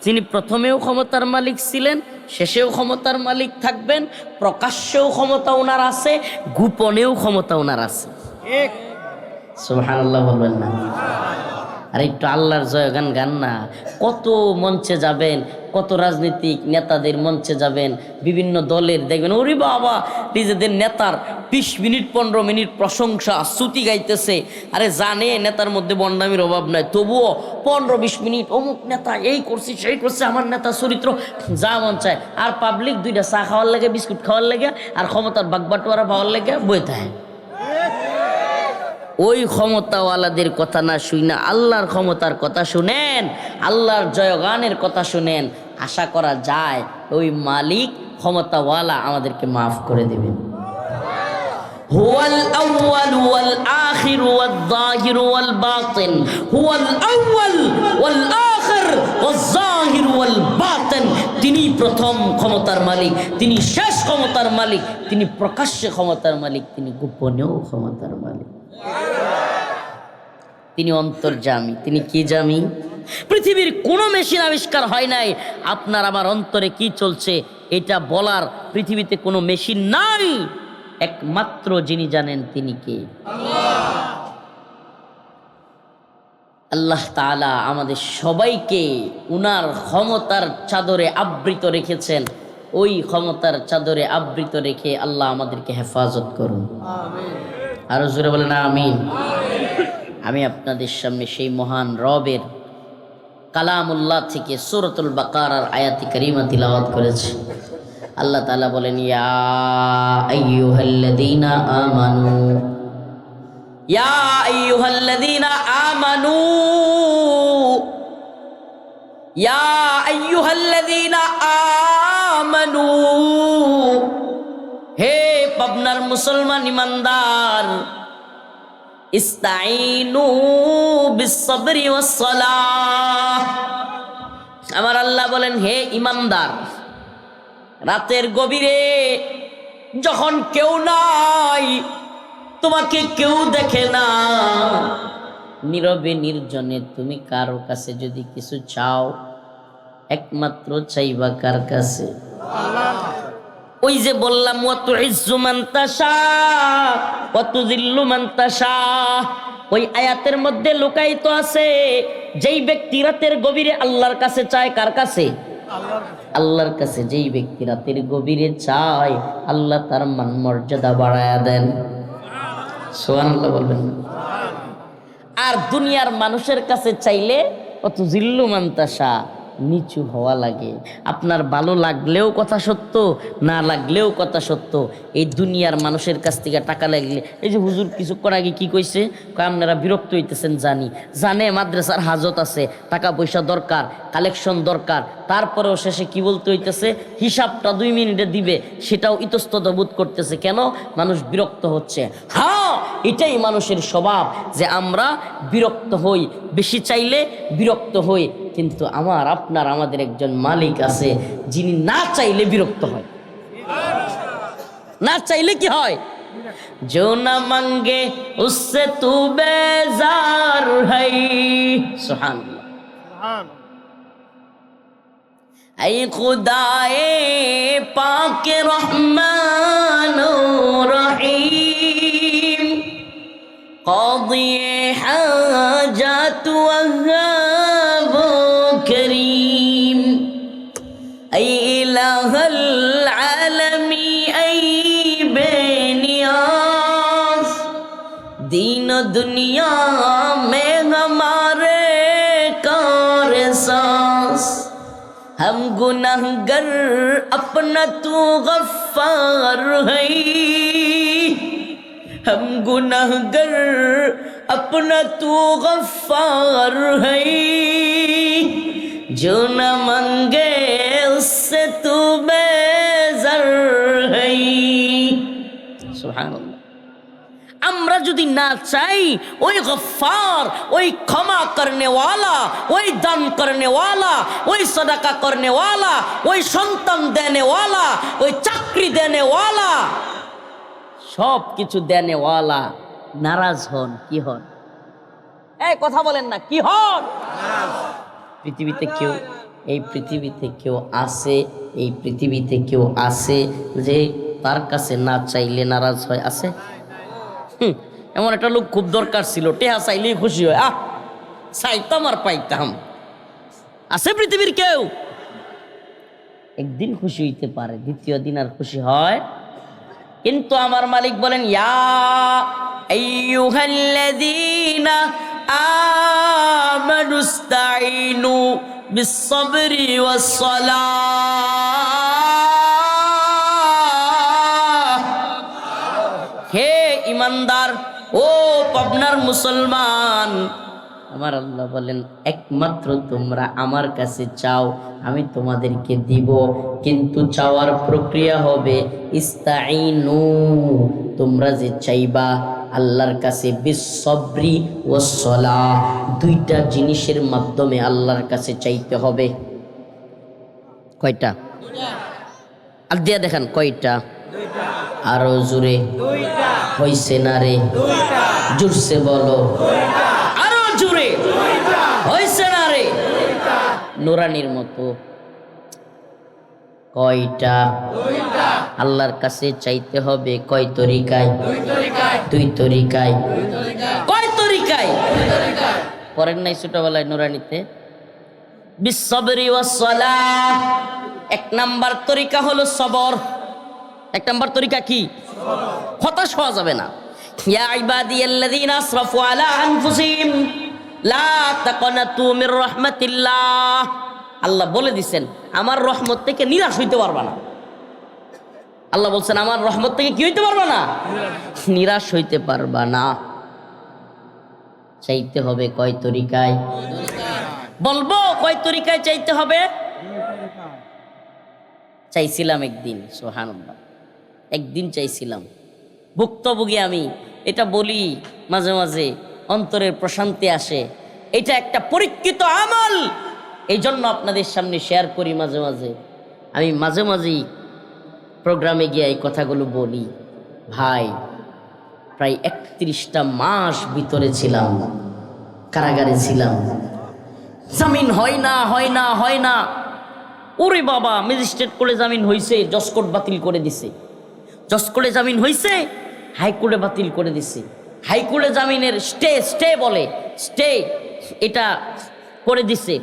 যিনি প্রথমেও ক্ষমতার মালিক ছিলেন, শেষেও ক্ষমতার মালিক থাকবেন। প্রকাশ্যেও ক্ষমতা ওনার আছে, গোপনেও ক্ষমতা ওনার আছে। সুবহানাল্লাহ বলবেন না? আর একটু আল্লাহর জয়গান গান না। কত মঞ্চে যাবেন, কত রাজনীতিক নেতাদের মঞ্চে যাবেন, বিভিন্ন দলের দেখবেন ওরে বাবা নিজেদের নেতার 20 মিনিট 15 মিনিট প্রশংসা স্তুতি গাইতেছে। আরে জানে নেতার মধ্যে বন্ডামির অভাব নাই, তবুও 15-20 মিনিট অমুক নেতা এই করছে সেই করছে, আমার নেতা চরিত্র, যা মন চায়। আর পাবলিক দুইটা চা খাওয়ার লেগে, বিস্কুট খাওয়ার লেগে, আর ক্ষমতার বাগবাটোয়ারা পাওয়ার লেগে বই থাকে। ওই ক্ষমতাওয়ালাদের কথা না শুনে আল্লাহর ক্ষমতার কথা শুনেন, আল্লাহর জয়গানের কথা শুনেন। আশা করা যায় ওই মালিক ক্ষমতাওয়ালা আমাদেরকে মাফ করে দেবেন। হুয়াল আউয়াল ওয়াল আখির ওয়াল যাহির ওয়াল বাতিন, হুয়াল আউয়াল ওয়াল আখির ওয়াল যাহির ওয়াল বাতিন। তিনি প্রথম ক্ষমতার মালিক, তিনি শেষ ক্ষমতার মালিক, তিনি প্রকাশ্যে ক্ষমতার মালিক, তিনি গোপনেও ক্ষমতার মালিক। তিনি অন্তর্যামী। তিনি কি জামি? পৃথিবীর কোনো মেশিন আবিষ্কার হয় নাই আপনার আমার অন্তরে কি চলছে এটা বলার পৃথিবীতে কোনো মেশিন নাই। একমাত্র যিনি জানেন তিনি কে? আল্লাহ তাআলা আমাদের সবাইকে উনার ক্ষমতার চাদরে আবৃত রেখেছেন। ওই ক্ষমতার চাদরে আবৃত রেখে আল্লাহ আমাদেরকে হেফাজত করুন। আমিন। আরো জোরে বলেন আমিন। আমি আপনাদের সামনে সেই মহান রবের কালামুল্লাহ থেকে সূরাতুল বাকারার আয়াতি কারিমা তিলাওয়াত করেছি। আল্লাহ তাআলা বলেন, ইয়া আইয়ুহাল্লাযীনা আমানু, ইয়া আইয়ুহাল্লাযীনা আমানু, ইয়া আইয়ুহাল্লাযীনা আমানু। হে পাবনার মুসলমান ইমানদার, ইস্তাইনু বিসসবরি ওয়াসসালাহ। আমার আল্লাহ বলেন, হে ইমানদার, রাতের গভীরে যখন কেউ নাই, তোমাকে কেউ দেখে না, নীরবে নির্জনে তুমি কারো কাছে যদি কিছু চাও, একমাত্র চাইবা কার কাছে? ওই যে বললাম, ওয়া তুইজ্জু মান তাশা ওয়া তুযিল্লু মান তাশা, ওই আয়াতের মধ্যে লুকায়িত আছে যেই ব্যক্তি রাতের গভীরে আল্লাহর কাছে চায়, কার কাছে? আল্লাহর কাছে। যেই ব্যক্তি রাতের গভীরে চায়, আল্লাহ তার মান মর্যাদা বাড়ায়া দেন। সুবহানাল্লাহ বলবেন। আর দুনিয়ার মানুষের কাছে চাইলে ওয়া তুযিল্লু মান তাশা, নিচু হওয়া লাগে। আপনার ভালো লাগলেও কথা সত্য, না লাগলেও কথা সত্য। এই দুনিয়ার মানুষের কাছ থেকে টাকা লাগলে, এই যে হুজুর কিছুক্ষণ আগে কি কইছে, আপনারা বিরক্ত হইতেছেন জানি, জানে মাদ্রাসার হাজত আছে, টাকা পয়সা দরকার, কালেকশন দরকার, তারপরেও শেষে কি বলতে হইতেছে, হিসাবটা 2 মিনিটে দিবে, সেটাও ইতস্তত বোধ করতেছে। কেন? মানুষ বিরক্ত হচ্ছে। হ্যাঁ, এটাই মানুষের স্বভাব যে আমরা বিরক্ত হই, বেশি চাইলে বিরক্ত হই। কিন্তু আপনার আমাদের একজন মালিক আছে যিনি না চাইলে বিরক্ত হয়। না চাইলে কি হয়? जो न मांगे उससे तू बेजार है। सुभान अल्लाह। ऐ खुदाए पाक रहमान रहीम, क़ादी हाजात वहाब करीम, ऐ इलाहल आलमी, ऐ बेनियाज, दीन दुनिया में एहसास हम गुनाहगर अपना तू गफ्फार है हम गुनाहगर अपना तू गफ्फार है जो न मांगे उससे तू बेज़र है सुभान अल्लाह আমরা যদি না চাই ওই গফফার ওই ক্ষমা করনে वाला ওই দান করনে वाला ওই সদকা করনে वाला ওই সন্তান দেনে वाला ওই চাকরি দেনে वाला সব কিছু দেনে वाला নারাজ হন কি হন এই কথা বলেন না কি হন পৃথিবীতে কেউ এই পৃথিবীতে কেউ আছে এই পৃথিবীতে কেউ আছে যে তার কাছে না চাইলে নারাজ হয় আছে এমন একটা লোক খুব দরকার ছিল টেহা চাইলেই খুশি হয় চাইতাম আর পাইতাম আছে পৃথিবীর কেউ একদিন খুশি হইতে পারে দ্বিতীয় দিন আর খুশি হয় কিন্তু আমার মালিক বলেন ইয়া আইয়ুহাল্লাযীনা আমানুস্তাঈনু বিস-সাবরি ওয়াস-সালাহ হে ইমানদার ও পাবনার মুসলমান আমার আল্লাহ বলেন একমাত্র তোমরা আমার কাছে চাও আমি তোমাদেরকে দিব কিন্তু চাওয়ার প্রক্রিয়া হবে ইস্তাঈনু তোমরা যে চাইবা আল্লাহর কাছে বিস-সাবরি ওয়াস-সালাহ দুইটা জিনিসের মাধ্যমে আল্লাহর কাছে চাইতে হবে কয়টা আর দিয়া দেখেন কয়টা আরো জোরে হইছে না রে জোরসে বলো আরো জোরে হইছে না রে নুরানির মতো কয়টা আল্লাহর কাছে চাইতে হবে কয় তরিকায় দুই তরিকায় কয় তরিকায় পড়েন নাই ছোটবেলায় নুরানিতে বিস-সাবরি ওয়াস-সালাহ এক নাম্বার তরিকা হলো সবর এক নাম্বার তরিকা কি হতাশ হওয়া যাবে না ইয়া ইবাদিয়াল্লাযীনা আসরাফু আলা আনফুসিহিম লা তাকনাতু মির রাহমাতিল্লাহ আল্লাহ বলে দিবেন আমার রহমত থেকে নিরাশ হইতে পারবা না আল্লাহ বলছেন আমার রহমত থেকে কি হইতে পারবা না নিরাশ হইতে পারবা না চাইতে হবে কয় তরিকায় বলবো কয় তরিকায় চাইতে হবে চাইছিলাম একদিন সুবহানাল্লাহ একদিন চাইছিলাম ভুক্তভোগী আমি এটা বলি মাঝে মাঝে অন্তরের প্রশান্তি আসে এটা একটা পরীক্ষিত আমল এই জন্য আপনাদের সামনে শেয়ার করি মাঝে মাঝে আমি মাঝে মাঝেই প্রোগ্রামে গিয়ে এই কথাগুলো বলি ভাই প্রায় 31টা মাস ভিতরে ছিলাম কারাগারে ছিলাম জামিন হয় না হয় না হয় না ওরে বাবা ম্যাজিস্ট্রেট কোর্টে জামিন হয়েছে জজ কোর্ট বাতিল করে দিছে জজ কোর্টে জামিন হয়েছে হাইকোর্টে বাতিল করে দিছে হাইকোর্টে জামিনের স্টে বলে স্টে এটা করে দিছে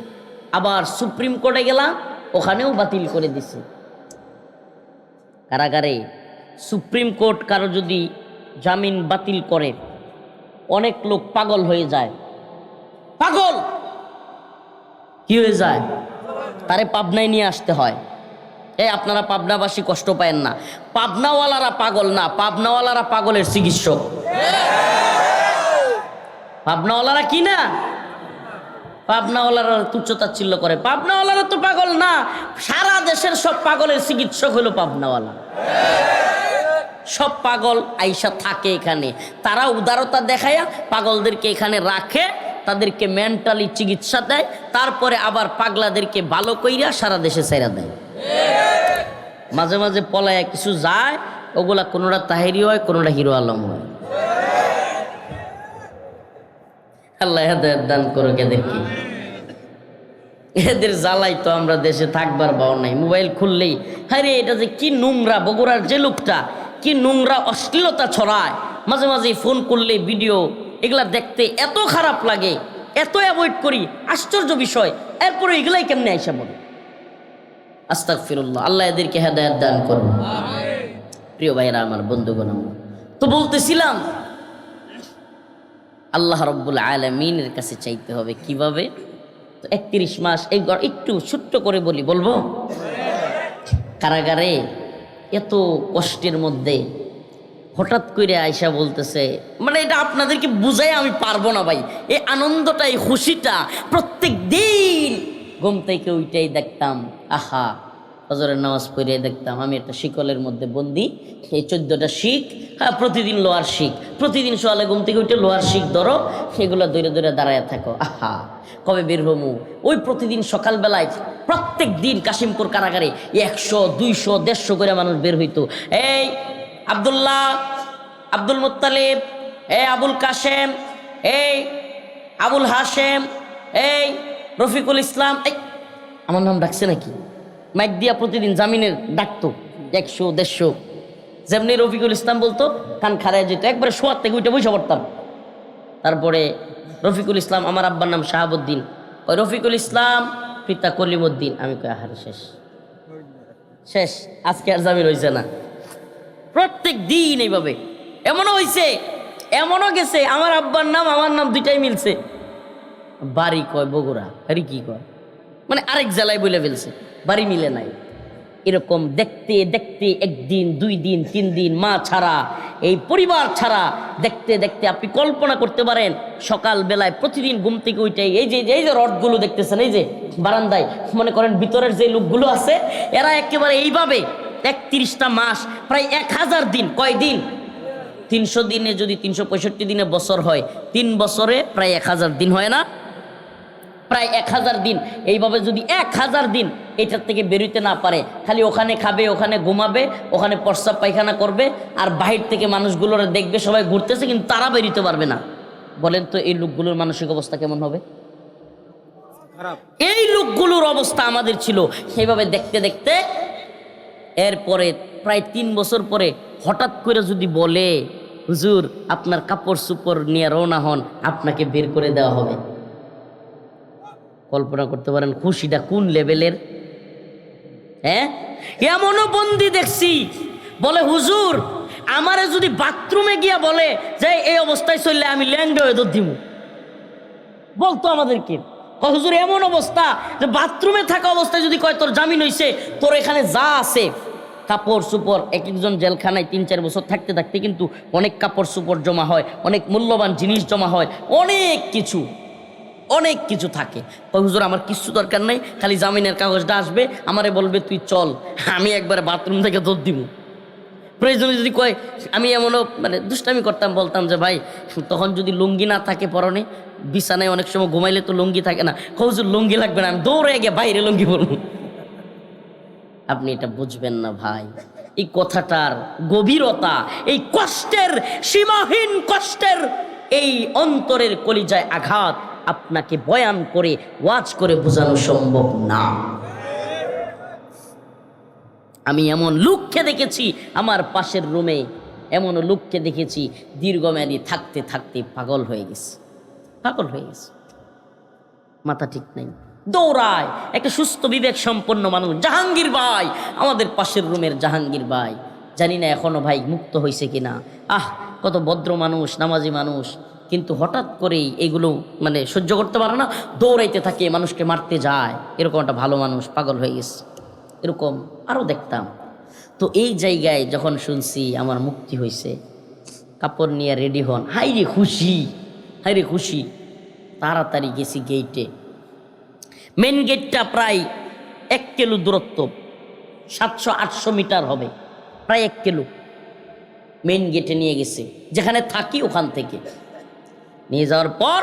আবার সুপ্রিম কোর্টে গেলাম ওখানেও বাতিল করে দিছে কারাগারে সুপ্রিম কোর্ট কারো যদি জামিন বাতিল করে অনেক লোক পাগল হয়ে যায় পাগল কি হয়ে যায় তারে পাবনায় নিয়ে আসতে হয় এই আপনারা পাবনাবাসী কষ্ট পায়েন না পাবনাওয়ালারা পাগল না পাবনাওয়ালারা পাগলের চিকিৎসক পাবনাওয়ালারা কি না পাবনাওয়ালারা তুচ্ছতাচ্ছিল্য করে পাবনাওয়ালারা তো পাগল না সারা দেশের সব পাগলের চিকিৎসক হলো পাবনাওয়ালা সব পাগল আইসা থাকে এখানে তারা উদারতা দেখায়া পাগলদেরকে এখানে রাখে তাদেরকে মেন্টালি চিকিৎসা দেয় তারপরে আবার পাগলাদেরকে ভালো কইরা সারা দেশে ছেড়ে দেয় মাঝে মাঝে পলায়া কিছু যায় ওগুলা কোনোটা তাহেরি হয় কোনোটা হিরো আলম হয় আল্লাহ হেদায়েত দান করুক এদেরকে এদের জ্বালাই তো আমরা দেশে থাকবার পাও নাই মোবাইল খুললেই হ্যাঁ রে এটা যে কি নোংরা বগুড়ার যে লোকটা কি নোংরা অশ্লীলতা ছড়ায় মাঝে মাঝে ফোন করলে ভিডিও এগুলা দেখতে এত খারাপ লাগে এত অ্যাভয়েড করি আশ্চর্য বিষয় এরপরে এগুলাই কেমনে আইসা বলে আস্তাগফিরুল্লাহ আল্লাহ এদেরকে হেদায়েত দান করুন প্রিয় ভাইরা আমার বন্ধুগণ আমরা তো বলতেছিলাম আল্লাহ রাব্বুল আলামিনের কাছে চাইতে হবে কিভাবে তো 31 মাস এই একটু ছোট্ট করে বলি, বলবো? কারাগারে এত কষ্টের মধ্যে হঠাৎ করে আয়সা বলতেছে, মানে এটা আপনাদেরকে বুঝাই আমি পারবো না ভাই, এই আনন্দটা, এই খুশিটা প্রত্যেক দিন ঘুম থেকে ওইটাই দেখতাম। আহা, ফজরের নামাজ পড়ে দেখতাম আমি একটা শিকলের মধ্যে বন্দি, এই 14টা শিক, হ্যাঁ প্রতিদিন লোহার শিক, প্রতিদিন সকালে ঘুম থেকে উঠে লোহার শিক ধরো, সেগুলো দৌড়ে দৌড়ে দাঁড়ায় থাকো। আহা, কবে বের হমু? ওই প্রতিদিন সকালবেলায় প্রত্যেক দিন কাশিমপুর কারাগারে 100, 200, 150 করে মানুষ বের হইতো। এই আব্দুল্লাহ, আব্দুল মুত্তালিব, এই আবুল কাশেম, এই আবুল হাশেম, এই রফিকুল ইসলাম, এই আমার নাম ডাকছে নাকি? মাইক দিয়া প্রতিদিন জামিনের ডাকতো 100, 150। যেমনি রফিকুল ইসলাম বলতো কান খারায় যেত, একবারে শোয়ার থেকে উঠে বসে পড়তাম। তারপরে রফিকুল ইসলাম, আমার আব্বার নাম শাহাবুদ্দিন, ওই রফিকুল ইসলাম পিতা কলিমুদ্দিন। আমি কই আহারে শেষ শেষ, আজকে আর জামিন হয়েছে না। প্রত্যেক দিন এইভাবে। এমনও হয়েছে, এমনও গেছে আমার আব্বার নাম আমার নাম দুইটাই মিলছে, বাড়ি কয় বগুড়া, আরে কি কয়, মানে আরেক জেলায় বলে ফেলছে, বাড়ি মিলে নাই। এরকম দেখতে দেখতে 1 দিন 2 দিন 3 দিন, মা ছাড়া, এই পরিবার ছাড়া দেখতে দেখতে আপনি কল্পনা করতে পারেন সকাল বেলায় প্রতিদিন ঘুম থেকে ওইটাই, এই যে রডগুলো দেখতেছেন, এই যে বারান্দায়, মনে করেন ভিতরের যে লোকগুলো আছে, এরা একেবারে এইভাবে 31টা মাস, প্রায় 1000 দিন। কয় দিন? 300 দিনে যদি 365 দিনে বছর হয়, 3 বছরে প্রায় 1000 দিন হয় না? প্রায় 1000 দিন। এইভাবে যদি 1000 দিন এটার থেকে বেরোতে না পারে, খালি ওখানে খাবে, ওখানে ঘুমাবে, ওখানে প্রস্রাব পায়খানা করবে, আর বাহির থেকে মানুষগুলোর দেখবে সবাই ঘুরতেছে, কিন্তু তারা বেরোতে পারবে না। বলেন তো এই লোকগুলোর মানসিক অবস্থা কেমন হবে? এই লোকগুলোর অবস্থা আমাদের ছিল। সেইভাবে দেখতে দেখতে এরপরে প্রায় 3 বছর পরে হঠাৎ করে যদি বলে, হুজুর আপনার কাপড় চোপড় নিয়ে রওনা হন, আপনাকে বের করে দেওয়া হবে। কল্পনা করতে পারেন খুশিটা কোন লেভেলের? হ্যাঁ, এমনও বন্দি দেখছি বলে, হুজুর আমারে যদি বাথরুমে গিয়া বলে যে এই অবস্থায় চললে আমি ল্যাংডা হয়ে দিব, বলতো আমাদেরকে, হুজুর এমন অবস্থা যে বাথরুমে থাকা অবস্থায় যদি কয় তোর জামিন হইছে, তোর এখানে যা আছে কাপড় চোপড়, এক একজন জেলখানায় 3-4 বছর থাকতে থাকতে কিন্তু অনেক কাপড় চোপড় জমা হয়, অনেক মূল্যবান জিনিস জমা হয়, অনেক কিছু থাকে। হুজুর আমার কিছু দরকার নাই, খালি জামিনের কাগজটা আসবে, আমারে বলবে তুই চল, আমি একবার বাথরুম থেকে দৌড় দিব। প্রয়োজনে যদি কয়, আমি এমনও মানে দুষ্টামি করতাম, বলতাম যে ভাই তখন যদি লুঙ্গি না থাকে পরনে, বিছানায় অনেক সময় ঘুমাইলে তো লুঙ্গি থাকে না, হুজুর লুঙ্গি লাগবে না, আমি দৌড়ে গিয়ে বাইরে লুঙ্গি পরবো। আপনি এটা বুঝবেন না ভাই, এই কথাটার গভীরতা, এই কষ্টের, সীমাহীন কষ্টের এই অন্তরের কলিজায় আঘাত আপনাকে বয়ান করে ওয়াজ করে বোঝানো সম্ভব না। আমি এমন লোককে দেখেছি আমার পাশের রুমে, এমন লোককে দেখেছি দীর্ঘমেয়াদী থাকতে থাকতে পাগল হয়ে গেছে, মাথা ঠিক নাই, দৌড়ায়। একটা সুস্থ বিবেক সম্পন্ন মানুষ, জাহাঙ্গীর ভাই, আমাদের পাশের রুমের জাহাঙ্গীর ভাই, জানি না এখনো ভাই মুক্ত হয়েছে কিনা। কত ভদ্র মানুষ, নামাজি মানুষ, কিন্তু হঠাৎ করেই এগুলো মানে সহ্য করতে পারে না, দৌড়াইতে থাকে, মানুষকে মারতে যায়। এরকম একটা ভালো মানুষ পাগল হয়ে গেছে, এরকম আরও দেখতাম। তো এই জায়গায় যখন শুনছি আমার মুক্তি হয়েছে, কাপড় নিয়ে রেডি হন, হাই রে খুশি, তাড়াতাড়ি গেছি গেইটে। মেন গেটটা প্রায় 1 কিলো দূরত্ব, 700-800 মিটার হবে, প্রায় 1 কিলো। মেন গেটে নিয়ে গেছে, যেখানে থাকি ওখান থেকে নিয়ে যাওয়ার পর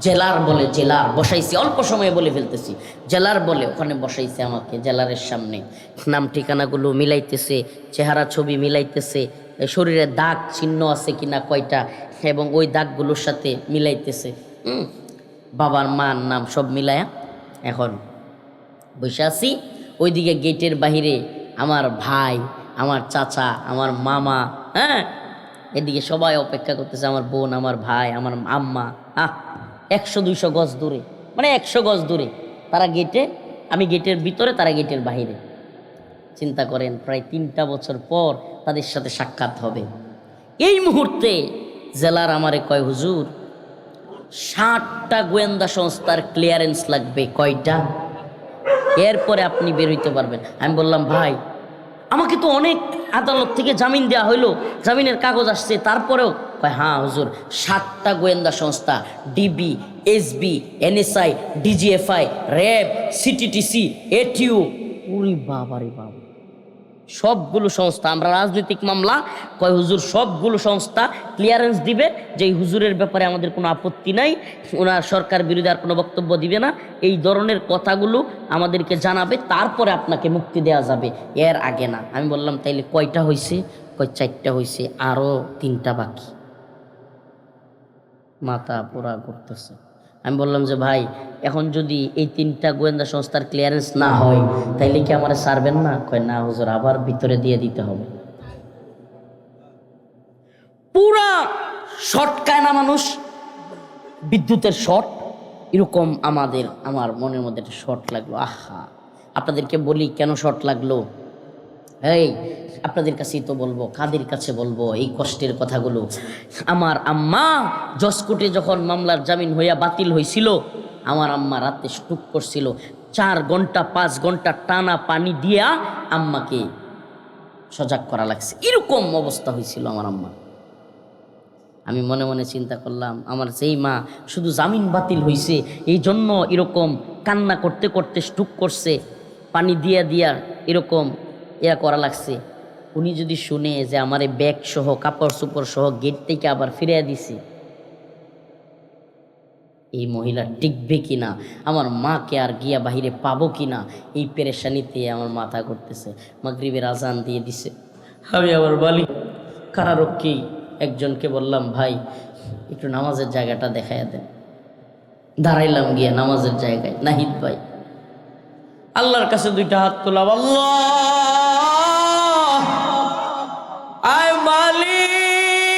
জেলার বসাইছি, অল্প সময়ে বলে ফেলতেছি, জেলার বলে ওখানে বসাইছে আমাকে, জেলারের সামনে নাম ঠিকানাগুলো মিলাইতেছে, চেহারা ছবি মিলাইতেছে, শরীরে দাগ চিহ্ন আছে কিনা কয়টা, এবং ওই দাগগুলোর সাথে মিলাইতেছে, বাবার মার নাম সব মিলায়া। এখন বসে আছি, ওইদিকে গেটের বাহিরে আমার ভাই, আমার চাচা, আমার মামা, হ্যাঁ, এদিকে সবাই অপেক্ষা করতেছে, আমার বোন, আমার ভাই, আমার আম্মা। 100-200 গজ দূরে, মানে 100 গজ দূরে তারা গেটে, আমি গেটের ভিতরে, তারা গেটের বাহিরে। চিন্তা করেন, প্রায় 3টা বছর পর তাদের সাথে সাক্ষাৎ হবে। এই মুহূর্তে জেলার আমারে কয়, হুজুর 60টা গোয়েন্দা সংস্থার ক্লিয়ারেন্স লাগবে। কয়টা? এরপরে আপনি বের হইতে পারবেন। আমি বললাম ভাই আমাকে তো অনেক আদালত থেকে জামিন দেওয়া হইলো, জামিনের কাগজ আসছে, তারপরেও? হ্যাঁ হুজুর, 7টা গোয়েন্দা সংস্থা, DB, SB, NSI, DGFI, RAB, CTTC, ATU. ওরে বাবা রে বাবা, সবগুলো সংস্থা। আমরা রাজনৈতিক মামলা, হুজুর সবগুলো সংস্থা ক্লিয়ারেন্স দিবে যে এই হুজুরের ব্যাপারে আমাদের কোনো আপত্তি নাই, ওনার সরকার বিরোধী আর কোনো বক্তব্য দিবে না, এই ধরনের কথাগুলো আমাদেরকে জানাবে, তারপরে আপনাকে মুক্তি দেওয়া যাবে, এর আগে না। আমি বললাম তাইলে কয়টা হয়েছে? 4টা হয়েছে, আরও 3টা বাকি। মাথা পোড়া করতেছে। আমি বললাম যে ভাই এখন যদি এই 3টা গোয়েন্দা সংস্থার ক্লিয়ারেন্স না হয় তাইলে কি আমার ছাড়বেন না? না হুজুর, আবার ভিতরে দিয়ে দিতে হবে। পুরা শর্ট খায় না মানুষ, বিদ্যুতের শর্ট, এরকম আমার মনের মধ্যে একটা শর্ট লাগলো। আহা, আপনাদেরকে বলি কেন শর্ট লাগলো। এই আপনাদের কাছেই তো বলবো, কাদের কাছে বলবো এই কষ্টের কথাগুলো। আমার আম্মা জসকোর্টে যখন মামলার জামিন হইয়া বাতিল হয়েছিল, আমার আম্মা রাতে স্ট্রোক করছিল। 4 ঘন্টা 5 ঘন্টা টানা পানি দিয়া আম্মাকে সজাগ করা লাগছে, এরকম অবস্থা হয়েছিল আমার আম্মা। আমি মনে মনে চিন্তা করলাম, আমার যেই মা শুধু জামিন বাতিল হয়েছে এই জন্য এরকম কান্না করতে করতে স্ট্রোক করছে, পানি দিয়া দিয়া এরকম ইয়া করা লাগছে, উনি যদি শুনে যে আমার এই ব্যাগ সহ কাপড় চোপড় সহ গেট থেকে আবার ফিরিয়ে দিছি, এই মহিলা টিকবে কিনা, আমার মাকে আর গিয়া বাহিরে পাবো কিনা, এই পেরেশানিতে আমার মাথা করতেছে। মাগরিবের আজান দিয়ে দিছে। আমি আবার বলি কারারক্ষী একজনকে বললাম, ভাই একটু নামাজের জায়গাটা দেখাইয়া দেন। দাঁড়াইলাম গিয়া নামাজের জায়গায়, নাহিদ ভাই আল্লাহর কাছে 2টা হাত তোলাম, আল্লাহ আয় মালিক,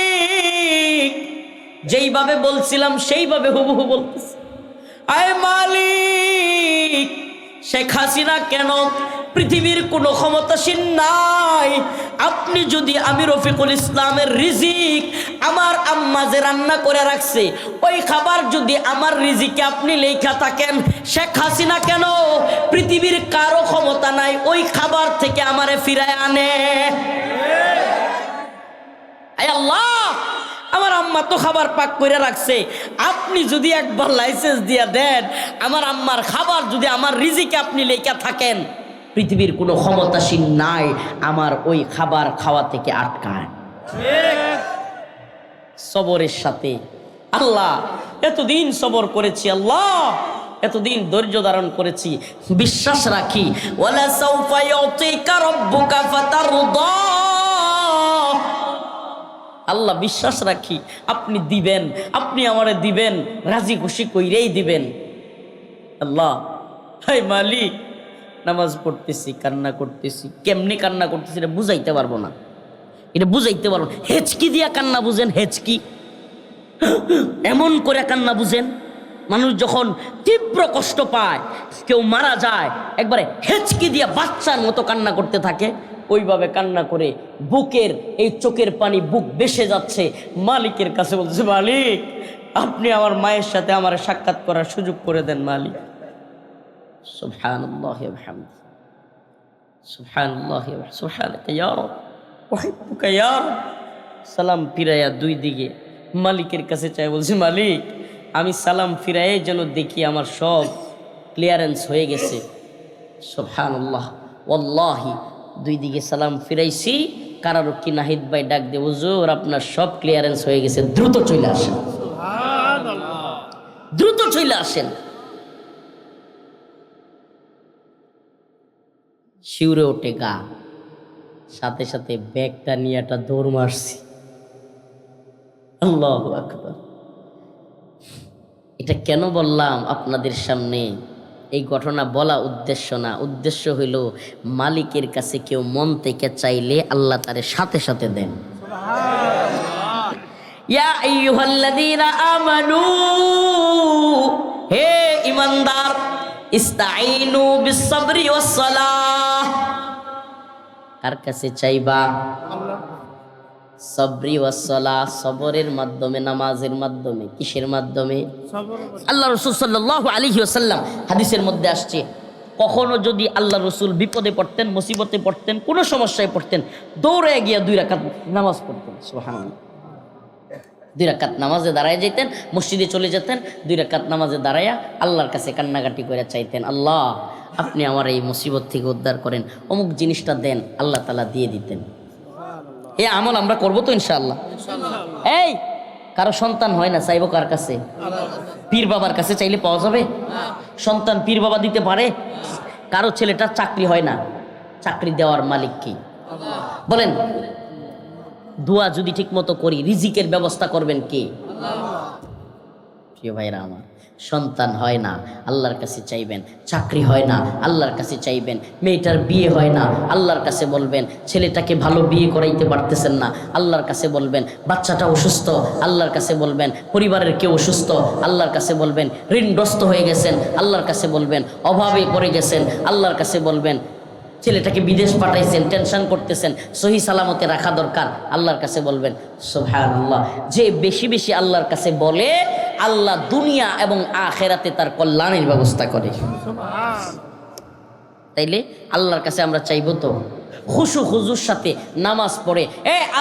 যেইভাবে বলছিলাম সেইভাবে হুবহু বলতেছি, আয় মালিক, শেখ হাসিনা কেন পৃথিবীর কোনো ক্ষমতাসীন নাই, আপনি যদি আমি রফিকুল ইসলামের রিজিক আমার আম্মা যে রান্না করে রাখছে ওই খাবার যদি আমার রিজিকে আপনি লেখা থাকেন, শেখ হাসিনা কেন পৃথিবীর কারো ক্ষমতা নাই ওই খাবার থেকে আমারে ফিরায় আনে। আয় আল্লাহ, আমার আম্মা তো খাবার পাক করে রাখছে, আপনি যদি একবার লাইসেন্স দিয়া দেন, আমার আম্মার খাবার যদি আমার রিজিকে আপনি লেখা থাকেন, পৃথিবীর কোনো ক্ষমতাসীন নাই আমার ওই খাবার খাওয়া থেকে আটকায়। সবরের সাথে আল্লাহ এতদিন সবর করেছি, আল্লাহ এতদিন ধৈর্য ধারণ করেছি, বিশ্বাস রাখি ওয়ালা সাউফা ইউতিকা রাব্বুকা ফাতারদা, আল্লাহ বিশ্বাস রাখি আপনি দিবেন, আপনি আমারে দিবেন, রাজি খুশি কইরেই দিবেন। আল্লাহ হায় মালিক, নামাজ পড়তেছি কান্না করতেছি, কেমনি কান্না করতেছি এটা বুঝাইতে পারবো না, এটা বুঝাইতে পারবো না। হেঁচকি দিয়া কান্না বুঝেন, হেঁচকি এমন করে কান্না বুঝেন, মানুষ যখন তীব্র কষ্ট পায়, কেউ মারা যায়, একবারে হেঁচকি দিয়া বাচ্চার মতো কান্না করতে থাকে, ওইভাবে কান্না করে বুকের এই চোখের পানি বুক বেসে যাচ্ছে, মালিকের কাছে বলছে, মালিক আপনি আমার মায়ের সাথে আমার সাক্ষাৎ করার সুযোগ করে দেন মালিক। সুবহানাল্লাহি ওয়া বিহামদিহি, সুবহানাল্লাহি ওয়া সুবহানাকা ইয়া রাব, উহিব্বুকা ইয়া রাব। সালাম ফিরাইয়া 2 দিকে মালিকের কাছে চাই, বলছে মালিক আমি সালাম ফিরাইয়া যেন দেখি আমার সব ক্লিয়ারেন্স হয়ে গেছে। সুবহানাল্লাহ, ওয়াল্লাহি 2 দিকে সালাম ফিরাইছি, কারারক্ষী নাহিদ ভাই ডাক দিয়ে, হুজুর আপনার সব ক্লিয়ারেন্স হয়ে গেছে, দ্রুত চলে আসেন, সুবহানাল্লাহ দ্রুত চলে আসেন। শিউরে ওঠে গা, সাথে সাথে ব্যাগটা নিয়ে একটা দৌড় মারছি। আল্লাহু আকবার। এটা কেন বললাম আপনাদের সামনে, এই ঘটনা বলা উদ্দেশ্য না, উদ্দেশ্য হইল মালিকের কাছে কেউ মন থেকে চাইলে আল্লাহ তারে সাথে সাথে দেন। ইয়া আইয়ুহাল্লাযীনা আমানু, হে ঈমানদার, ইস্তাঈনু বিস-সাবরি ওয়াস-সালাহ, কার কাছে চাইবা? সবরি ওয়াসসালাহ, সবরের মাধ্যমে, নামাজের মাধ্যমে। কিসের মাধ্যমে? আল্লাহ রাসূল সাল্লাল্লাহু আলাইহি ওয়াসাল্লাম হাদিসের মধ্যে আসছে, কখনো যদি আল্লাহ রসুল বিপদে পড়তেন, মুসিবতে পড়তেন, কোনো সমস্যায় পড়তেন, দৌড়ে গিয়ে 2 রাকাত নামাজ পড়তেন। সুবহানাল্লাহ। 2 রাকাত নামাজে দাঁড়ায় যেতেন, মসজিদে চলে যেতেন, 2 রাকাত নামাজে দাঁড়াইয়া আল্লাহর কাছে কান্নাকাটি করে চাইতেন, আল্লাহ আপনি আমার এই মুসিবত থেকে উদ্ধার করেন, অমুক জিনিসটা দেন। আল্লাহ তাআলা দিয়ে দিতেন। এই আমল আমরা করবো তো ইনশাআল্লাহ? এই কারো সন্তান হয় না, চাইবো কার কাছে? পীর বাবার কাছে চাইলে পাওয়া যাবে? সন্তান পীর বাবা দিতে পারে? কারো ছেলেটা চাকরি হয় না, চাকরি দেওয়ার মালিক কি? বলেন। দোয়া যদি ঠিক মতো করি, রিজিকের ব্যবস্থা করবেন কে? প্রিয় ভাইরা আমার, সন্তান হয় না, আল্লাহর কাছে চাইবেন। চাকরি হয় না, আল্লাহর কাছে চাইবেন। মেয়েটার বিয়ে হয় না, আল্লাহর কাছে বলবেন। ছেলেটাকে ভালো বিয়ে করাইতে পারতেছেন না, আল্লাহর কাছে বলবেন। বাচ্চাটা অসুস্থ, আল্লাহর কাছে বলবেন। পরিবারের কেউ অসুস্থ, আল্লাহর কাছে বলবেন। ঋণগ্রস্ত হয়ে গেছেন, আল্লাহর কাছে বলবেন। অভাবে পড়ে গেছেন, আল্লাহর কাছে বলবেন। ছেলেটাকে বিদেশ পাঠাইছেন, টেনশন করতেছেন, সহি সালামতে রাখা দরকার, আল্লাহর কাছে বলবেন। সুবহানাল্লাহ। যে বেশি বেশি আল্লাহর কাছে বলে, আল্লাহ দুনিয়া এবং আখিরাতে তার কল্যাণের ব্যবস্থা করে। তাইলে আল্লাহর কাছে আমরা চাইবো তো খুশু খুজুর সাথে নামাজ পড়ে,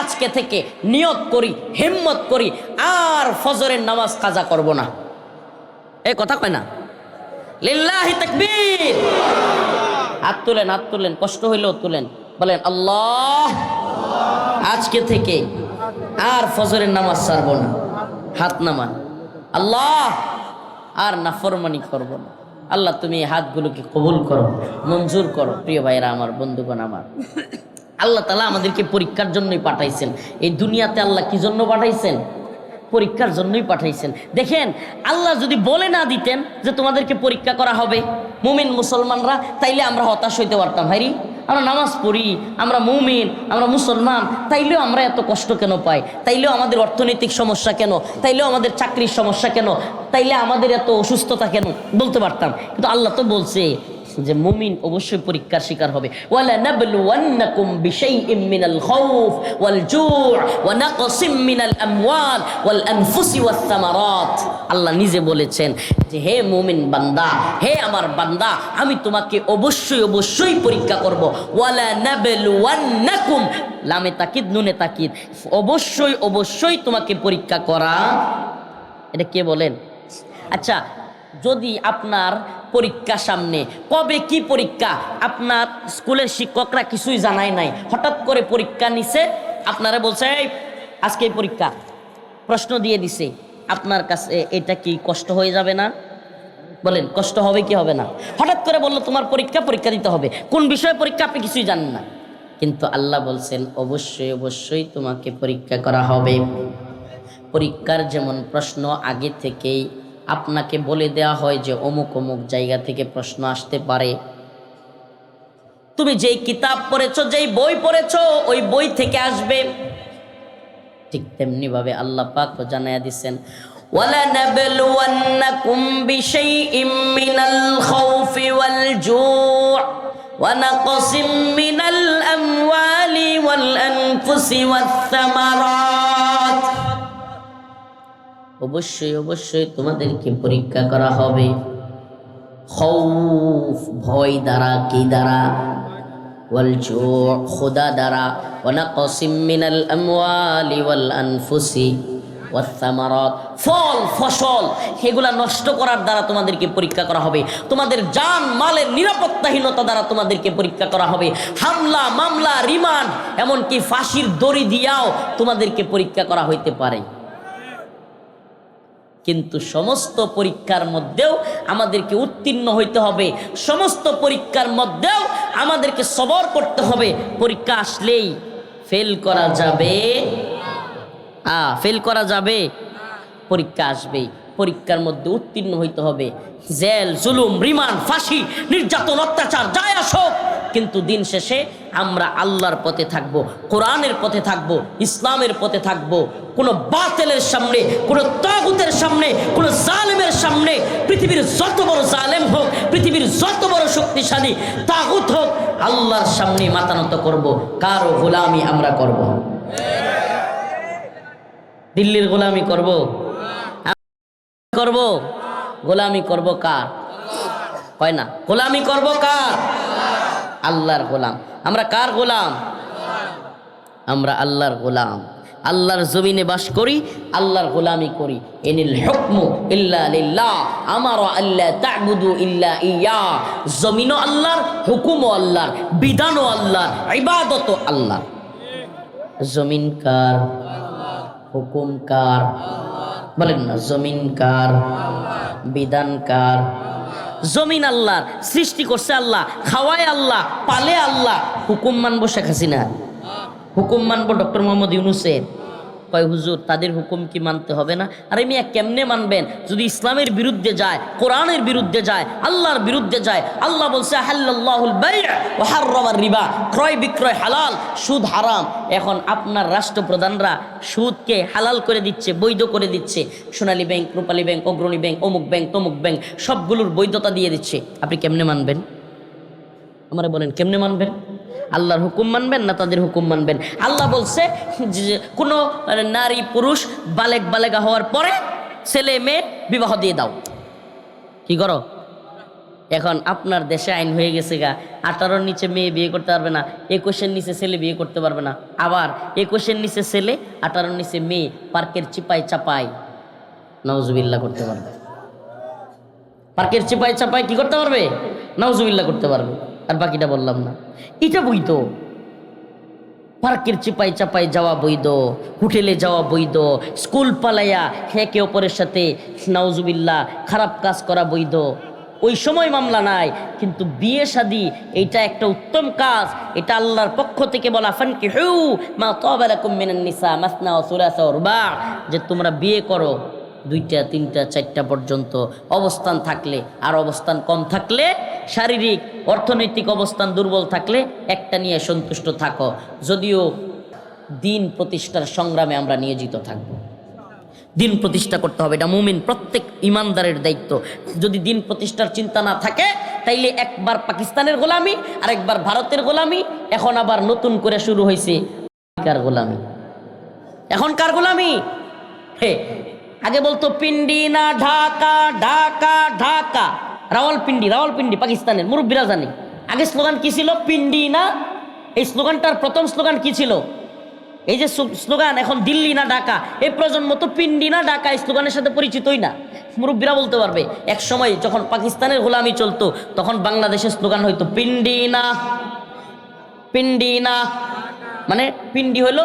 আজকে থেকে নিয়ত করি, হিম্মত করি, আর ফজরের নামাজ কাজা করব না। কথা কয় না? লিল্লাহি তাকবীর। হাত তুলেন, হাত তুলেন, কষ্ট হইলেও তুলেন, বলেন আল্লাহ আজকে থেকে আর ফজরের নামাজ ছাড়বো না। হাত নামান। আল্লাহ আর নাফরমানি করব না। আল্লাহ তুমি এই হাতগুলোকে কবুল করো, মঞ্জুর করো। প্রিয় ভাইরা আমার, বন্ধুগণ আমার, আল্লাহ তাআলা আমাদেরকে পরীক্ষার জন্যই পাঠাইছেন। এই দুনিয়াতে আল্লাহ কি জন্য পাঠাইছেন? পরীক্ষার জন্যই পাঠাইছেন। দেখেন, আল্লাহ যদি বলে না দিতেন যে তোমাদেরকে পরীক্ষা করা হবে মুমিন মুসলমানরা, তাইলে আমরা হতাশ হইতে পারতাম। ভাইরি, আমরা নামাজ পড়ি, আমরা মুমিন, আমরা মুসলমান, তাইলেও আমরা এত কষ্ট কেন পাই? তাইলেও আমাদের অর্থনৈতিক সমস্যা কেন? তাইলেও আমাদের চাকরির সমস্যা কেন? তাইলে আমাদের এত অসুস্থতা কেন? বলতে পারতাম। কিন্তু আল্লাহ তো বলছে যে মুমিন অবশ্যই পরীক্ষার শিকার হবে। ওয়ালা নাবলুওয়ান্নাকুম বিশাইইম মিনাল খাউফ ওয়াল জু' ওয়া নাকসিম মিনাল আমওয়াল ওয়াল আনফুসি ওয়াস সামারাত। আল্লাহ নিজে বলেছেন যে হে মুমিন বান্দা, হে আমার বান্দা, আমি তোমাকে অবশ্যই অবশ্যই পরীক্ষা করব। ওয়ালা নাবলুওয়ান্নাকুম, লামে তাকিদ নুনে তাকিদ, অবশ্যই অবশ্যই তোমাকে পরীক্ষা করা। এটা কে বলেন? আচ্ছা, যদি আপনার পরীক্ষা সামনে, কবে কি পরীক্ষা আপনার স্কুলের শিক্ষকরা কিছুই জানায় নাই, হঠাৎ করে পরীক্ষা নিছে, আপনারা বলছে এই আজকে পরীক্ষা, প্রশ্ন দিয়ে দিছে, আপনার কাছে এটা কি কষ্ট হয়ে যাবে না? বলেন, কষ্ট হবে কি হবে না? হঠাৎ করে বললো তোমার পরীক্ষা, পরীক্ষা দিতে হবে, কোন বিষয়ে পরীক্ষা আপনি কিছুই জানেন না। কিন্তু আল্লাহ বলছেন অবশ্যই অবশ্যই তোমাকে পরীক্ষা করা হবে। পরীক্ষার যেমন প্রশ্ন আগে থেকেই আপনাকে বলে দেওয়া হয় যে অমুক অমুক জায়গা থেকে প্রশ্ন আসতে পারে, তুমি যেই কিতাব পড়েছো, যেই বই পড়েছো, ওই বই থেকে আসবে। ঠিক তেমনি ভাবে আল্লাহ পাক জানায়া দিচ্ছেন, ওয়ালা নাবলুওয়ান্নাকুম বিশাইইম মিনাল খাউফি ওয়াল জু' ওয়া নাকসিম মিনাল আমওয়ালি ওয়াল আনফুসি ওয়াস সামারাত। অবশ্যই অবশ্যই তোমাদেরকে পরীক্ষা করা হবে। খৌফ, ভয় দ্বারা, কি দ্বারা? ওয়াল জু' খোদা দ্বারা, ওয়া নাকসিম মিনাল আমওয়ালি ওয়াল আনফুসি ওয়াস সামারাত, ফল ফসল এগুলা নষ্ট করার দ্বারা তোমাদেরকে পরীক্ষা করা হবে। তোমাদের জান মালের নিরাপত্তাহীনতা দ্বারা তোমাদেরকে পরীক্ষা করা হবে। হামলা, মামলা, রিমান্ড, এমনকি ফাঁসির দড়ি দিয়াও তোমাদেরকে পরীক্ষা করা হইতে পারে। কিন্তু সমস্ত পরীক্ষার মধ্যেও আমাদেরকে উত্তীর্ণ হইতে হবে, সমস্ত পরীক্ষার মধ্যেও আমাদেরকে সবর করতে হবে। পরীক্ষা আসলেই ফেল করা যাবে? ফেল করা যাবে? পরীক্ষা আসবেই, পরীক্ষার মধ্যে উত্তীর্ণ হইতে হবে। জেল, জুলুম, রিমান্ড, ফাঁসি, নির্যাতন, অত্যাচার যাই আসুক, কিন্তু দিন শেষে আমরা আল্লাহর পথে থাকব, কোরআনের পথে থাকব, ইসলামের পথে থাকব। কোনো বাতিলের সামনে, কোনো তাগুতের সামনে, কোনো জালেমের সামনে, পৃথিবীর যত বড় জালেম হোক, পৃথিবীর যত বড় শক্তিশালী তাগুত হোক, আল্লাহর সামনে মাথা নত করব, কারো গোলামি আমরা করব। দিল্লির গোলামি করব? করব? গোলামি করব কার? হয় না, গোলামি করব কার? আল্লাহর গোলাম। আমরা কার গোলাম? আমরা আল্লাহর গোলাম। আল্লাহর জমিনে বাস করি, আল্লাহর গোলামি করি। ইনিল হুকমু ইল্লা লিল্লাহ আমারা আল্লা তা'বুদু ইল্লা ইয়া। জমিনও আল্লাহর, হুকুমও আল্লাহর, বিধানও আল্লাহর, ইবাদতও আল্লাহর। জমিন কার? হুকুম কার? বলেন না, জমিন কার? বিধান কার? জমিন আল্লাহর, সৃষ্টি করছে আল্লাহ, খাওয়ায় আল্লাহ, পালে আল্লাহ। হুকুম মানবো শেখ হাসিনা? হুকুম মানবো ডক্টর মোহাম্মদ ইউনূসের? কয় হুজুর তাদের হুকুম কি মানতে হবে না? আরে মিয়া কেমনে মানবেন যদি ইসলামের বিরুদ্ধে যায়, কোরআনের বিরুদ্ধে যায়, আল্লাহর বিরুদ্ধে যায়? আল্লাহ বলছে হাল্লাল্লাহুল বাই' ওয়া হাররামার রিবা, ক্রয় বিক্রয় হালাল, সুদ হারাম। এখন আপনার রাষ্ট্রপ্রধানরা সুদকে হালাল করে দিচ্ছে, বৈধ করে দিচ্ছে। সোনালী ব্যাংক, রূপালী ব্যাংক, অগ্রণী ব্যাংক, অমুক ব্যাংক, তমুক ব্যাংক, সবগুলোর বৈধতা দিয়ে দিচ্ছে। আপনি কেমনে মানবেন? আমারে বলেন, কেমনে মানবেন? আল্লাহর হুকুম মানবেন না তাদের হুকুম মানবেন? আল্লাহ বলছে যে কোনো নারী পুরুষ বালেগা হওয়ার পরে ছেলে মেয়ে বিবাহ দিয়ে দাও। কি করো? এখন আপনার দেশে আইন হয়ে গেছে গা, 18-র নিচে মেয়ে বিয়ে করতে পারবে না, 21-এর নিচে ছেলে বিয়ে করতে পারবে না। আবার 21-এর নিচে ছেলে, 18-র নিচে মেয়ে পার্কের চিপাই চাপাই নাউজুবিল্লাহ করতে পারবে। পার্কের চিপাই চাপাই কি করতে পারবে? নাউজুবিল্লাহ করতে পারবে। আর বাকিটা বললাম না, এটা বৈধ। পার্কের চিপাই চাপাই যাওয়া বৈধ, হোটেলে যাওয়া বৈধ, স্কুল পালাইয়া একে অপরের সাথে নাউজুবিল্লাহ খারাপ কাজ করা বৈধ। ওই সময় মামলা নাই, কিন্তু বিয়ে শাদী এটা একটা উত্তম কাজ। এটা আল্লাহর পক্ষ থেকে বলা, ফানকিহু মা তাবা লাকুম মিনান নিসা মাসনা ওয়া সুলাসা ওয়া রুবা', যে তোমরা বিয়ে করো 2টা 3টা 4টা পর্যন্ত। অবস্থান থাকলে, আর অবস্থান কম থাকলে, শারীরিক অর্থনৈতিক অবস্থান দুর্বল থাকলে একটা নিয়ে সন্তুষ্ট থাকো। যদিও দিন প্রতিষ্ঠার সংগ্রামে আমরা নিয়োজিত থাকব। দিন প্রতিষ্ঠা করতে হবে, এটা মুমিন প্রত্যেক ইমানদারের দায়িত্ব। যদি দিন প্রতিষ্ঠার চিন্তা না থাকে, তাইলে একবার পাকিস্তানের গোলামি, আর একবার ভারতের গোলামি, এখন আবার নতুন করে শুরু হয়েছে কার গোলামি। এখন কার গোলামি? হে, আগে বলতো পিন্ডি না ঢাকা, ঢাকা ঢাকা, রাওয়ালপিন্ডি পাকিস্তানের, মুরব্বীরা জানে। আগে স্লোগান কি ছিল? পিন্ডি না। এই স্লোগানটার প্রথম স্লোগান কি ছিল? এই যে স্লোগান, এখন দিল্লি না ঢাকা, এই প্রজন্ম তো পিন্ডি না ঢাকা এই স্লোগানের সাথে পরিচিতই না। মুরব্বীরা বলতে পারবে, এক সময় যখন পাকিস্তানের গোলামি চলতো, তখন বাংলাদেশের স্লোগান হইতো পিন্ডি না। পিন্ডি না মানে পিন্ডি হলো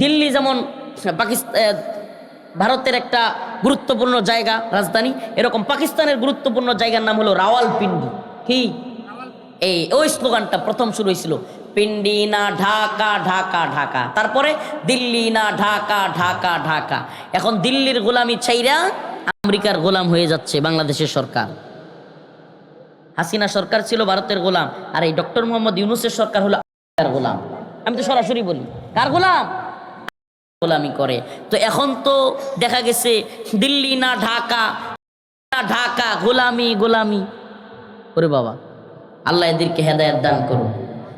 দিল্লি, যেমন পাকিস্তান ভারতের একটা গুরুত্বপূর্ণ জায়গা, রাজধানী, এরকম পাকিস্তানের গুরুত্বপূর্ণ জায়গার নাম হলো রাওয়ালপিন্ডি। কি এই ওই স্লোগানটা প্রথম শুরু হয়েছিল, পিন্ডি না ঢাকা, ঢাকা ঢাকা। তারপরে দিল্লি না ঢাকা, ঢাকা ঢাকা। এখন দিল্লির গোলামি ছাইরা আমেরিকার গোলাম হয়ে যাচ্ছে বাংলাদেশের সরকার। হাসিনা সরকার ছিল ভারতের গোলাম, আর এই ডক্টর মোহাম্মদ ইউনূসের সরকার হলো আমেরিকার গোলাম। আমি তো সরাসরি বলি, কার গোলাম? গোলামি করে। তো এখন তো দেখা গেছে দিল্লি না ঢাকা, ঢাকা গোলামি গোলামি করে। বাবা আল্লাহ এদেরকে হেদায়েত দান করুন।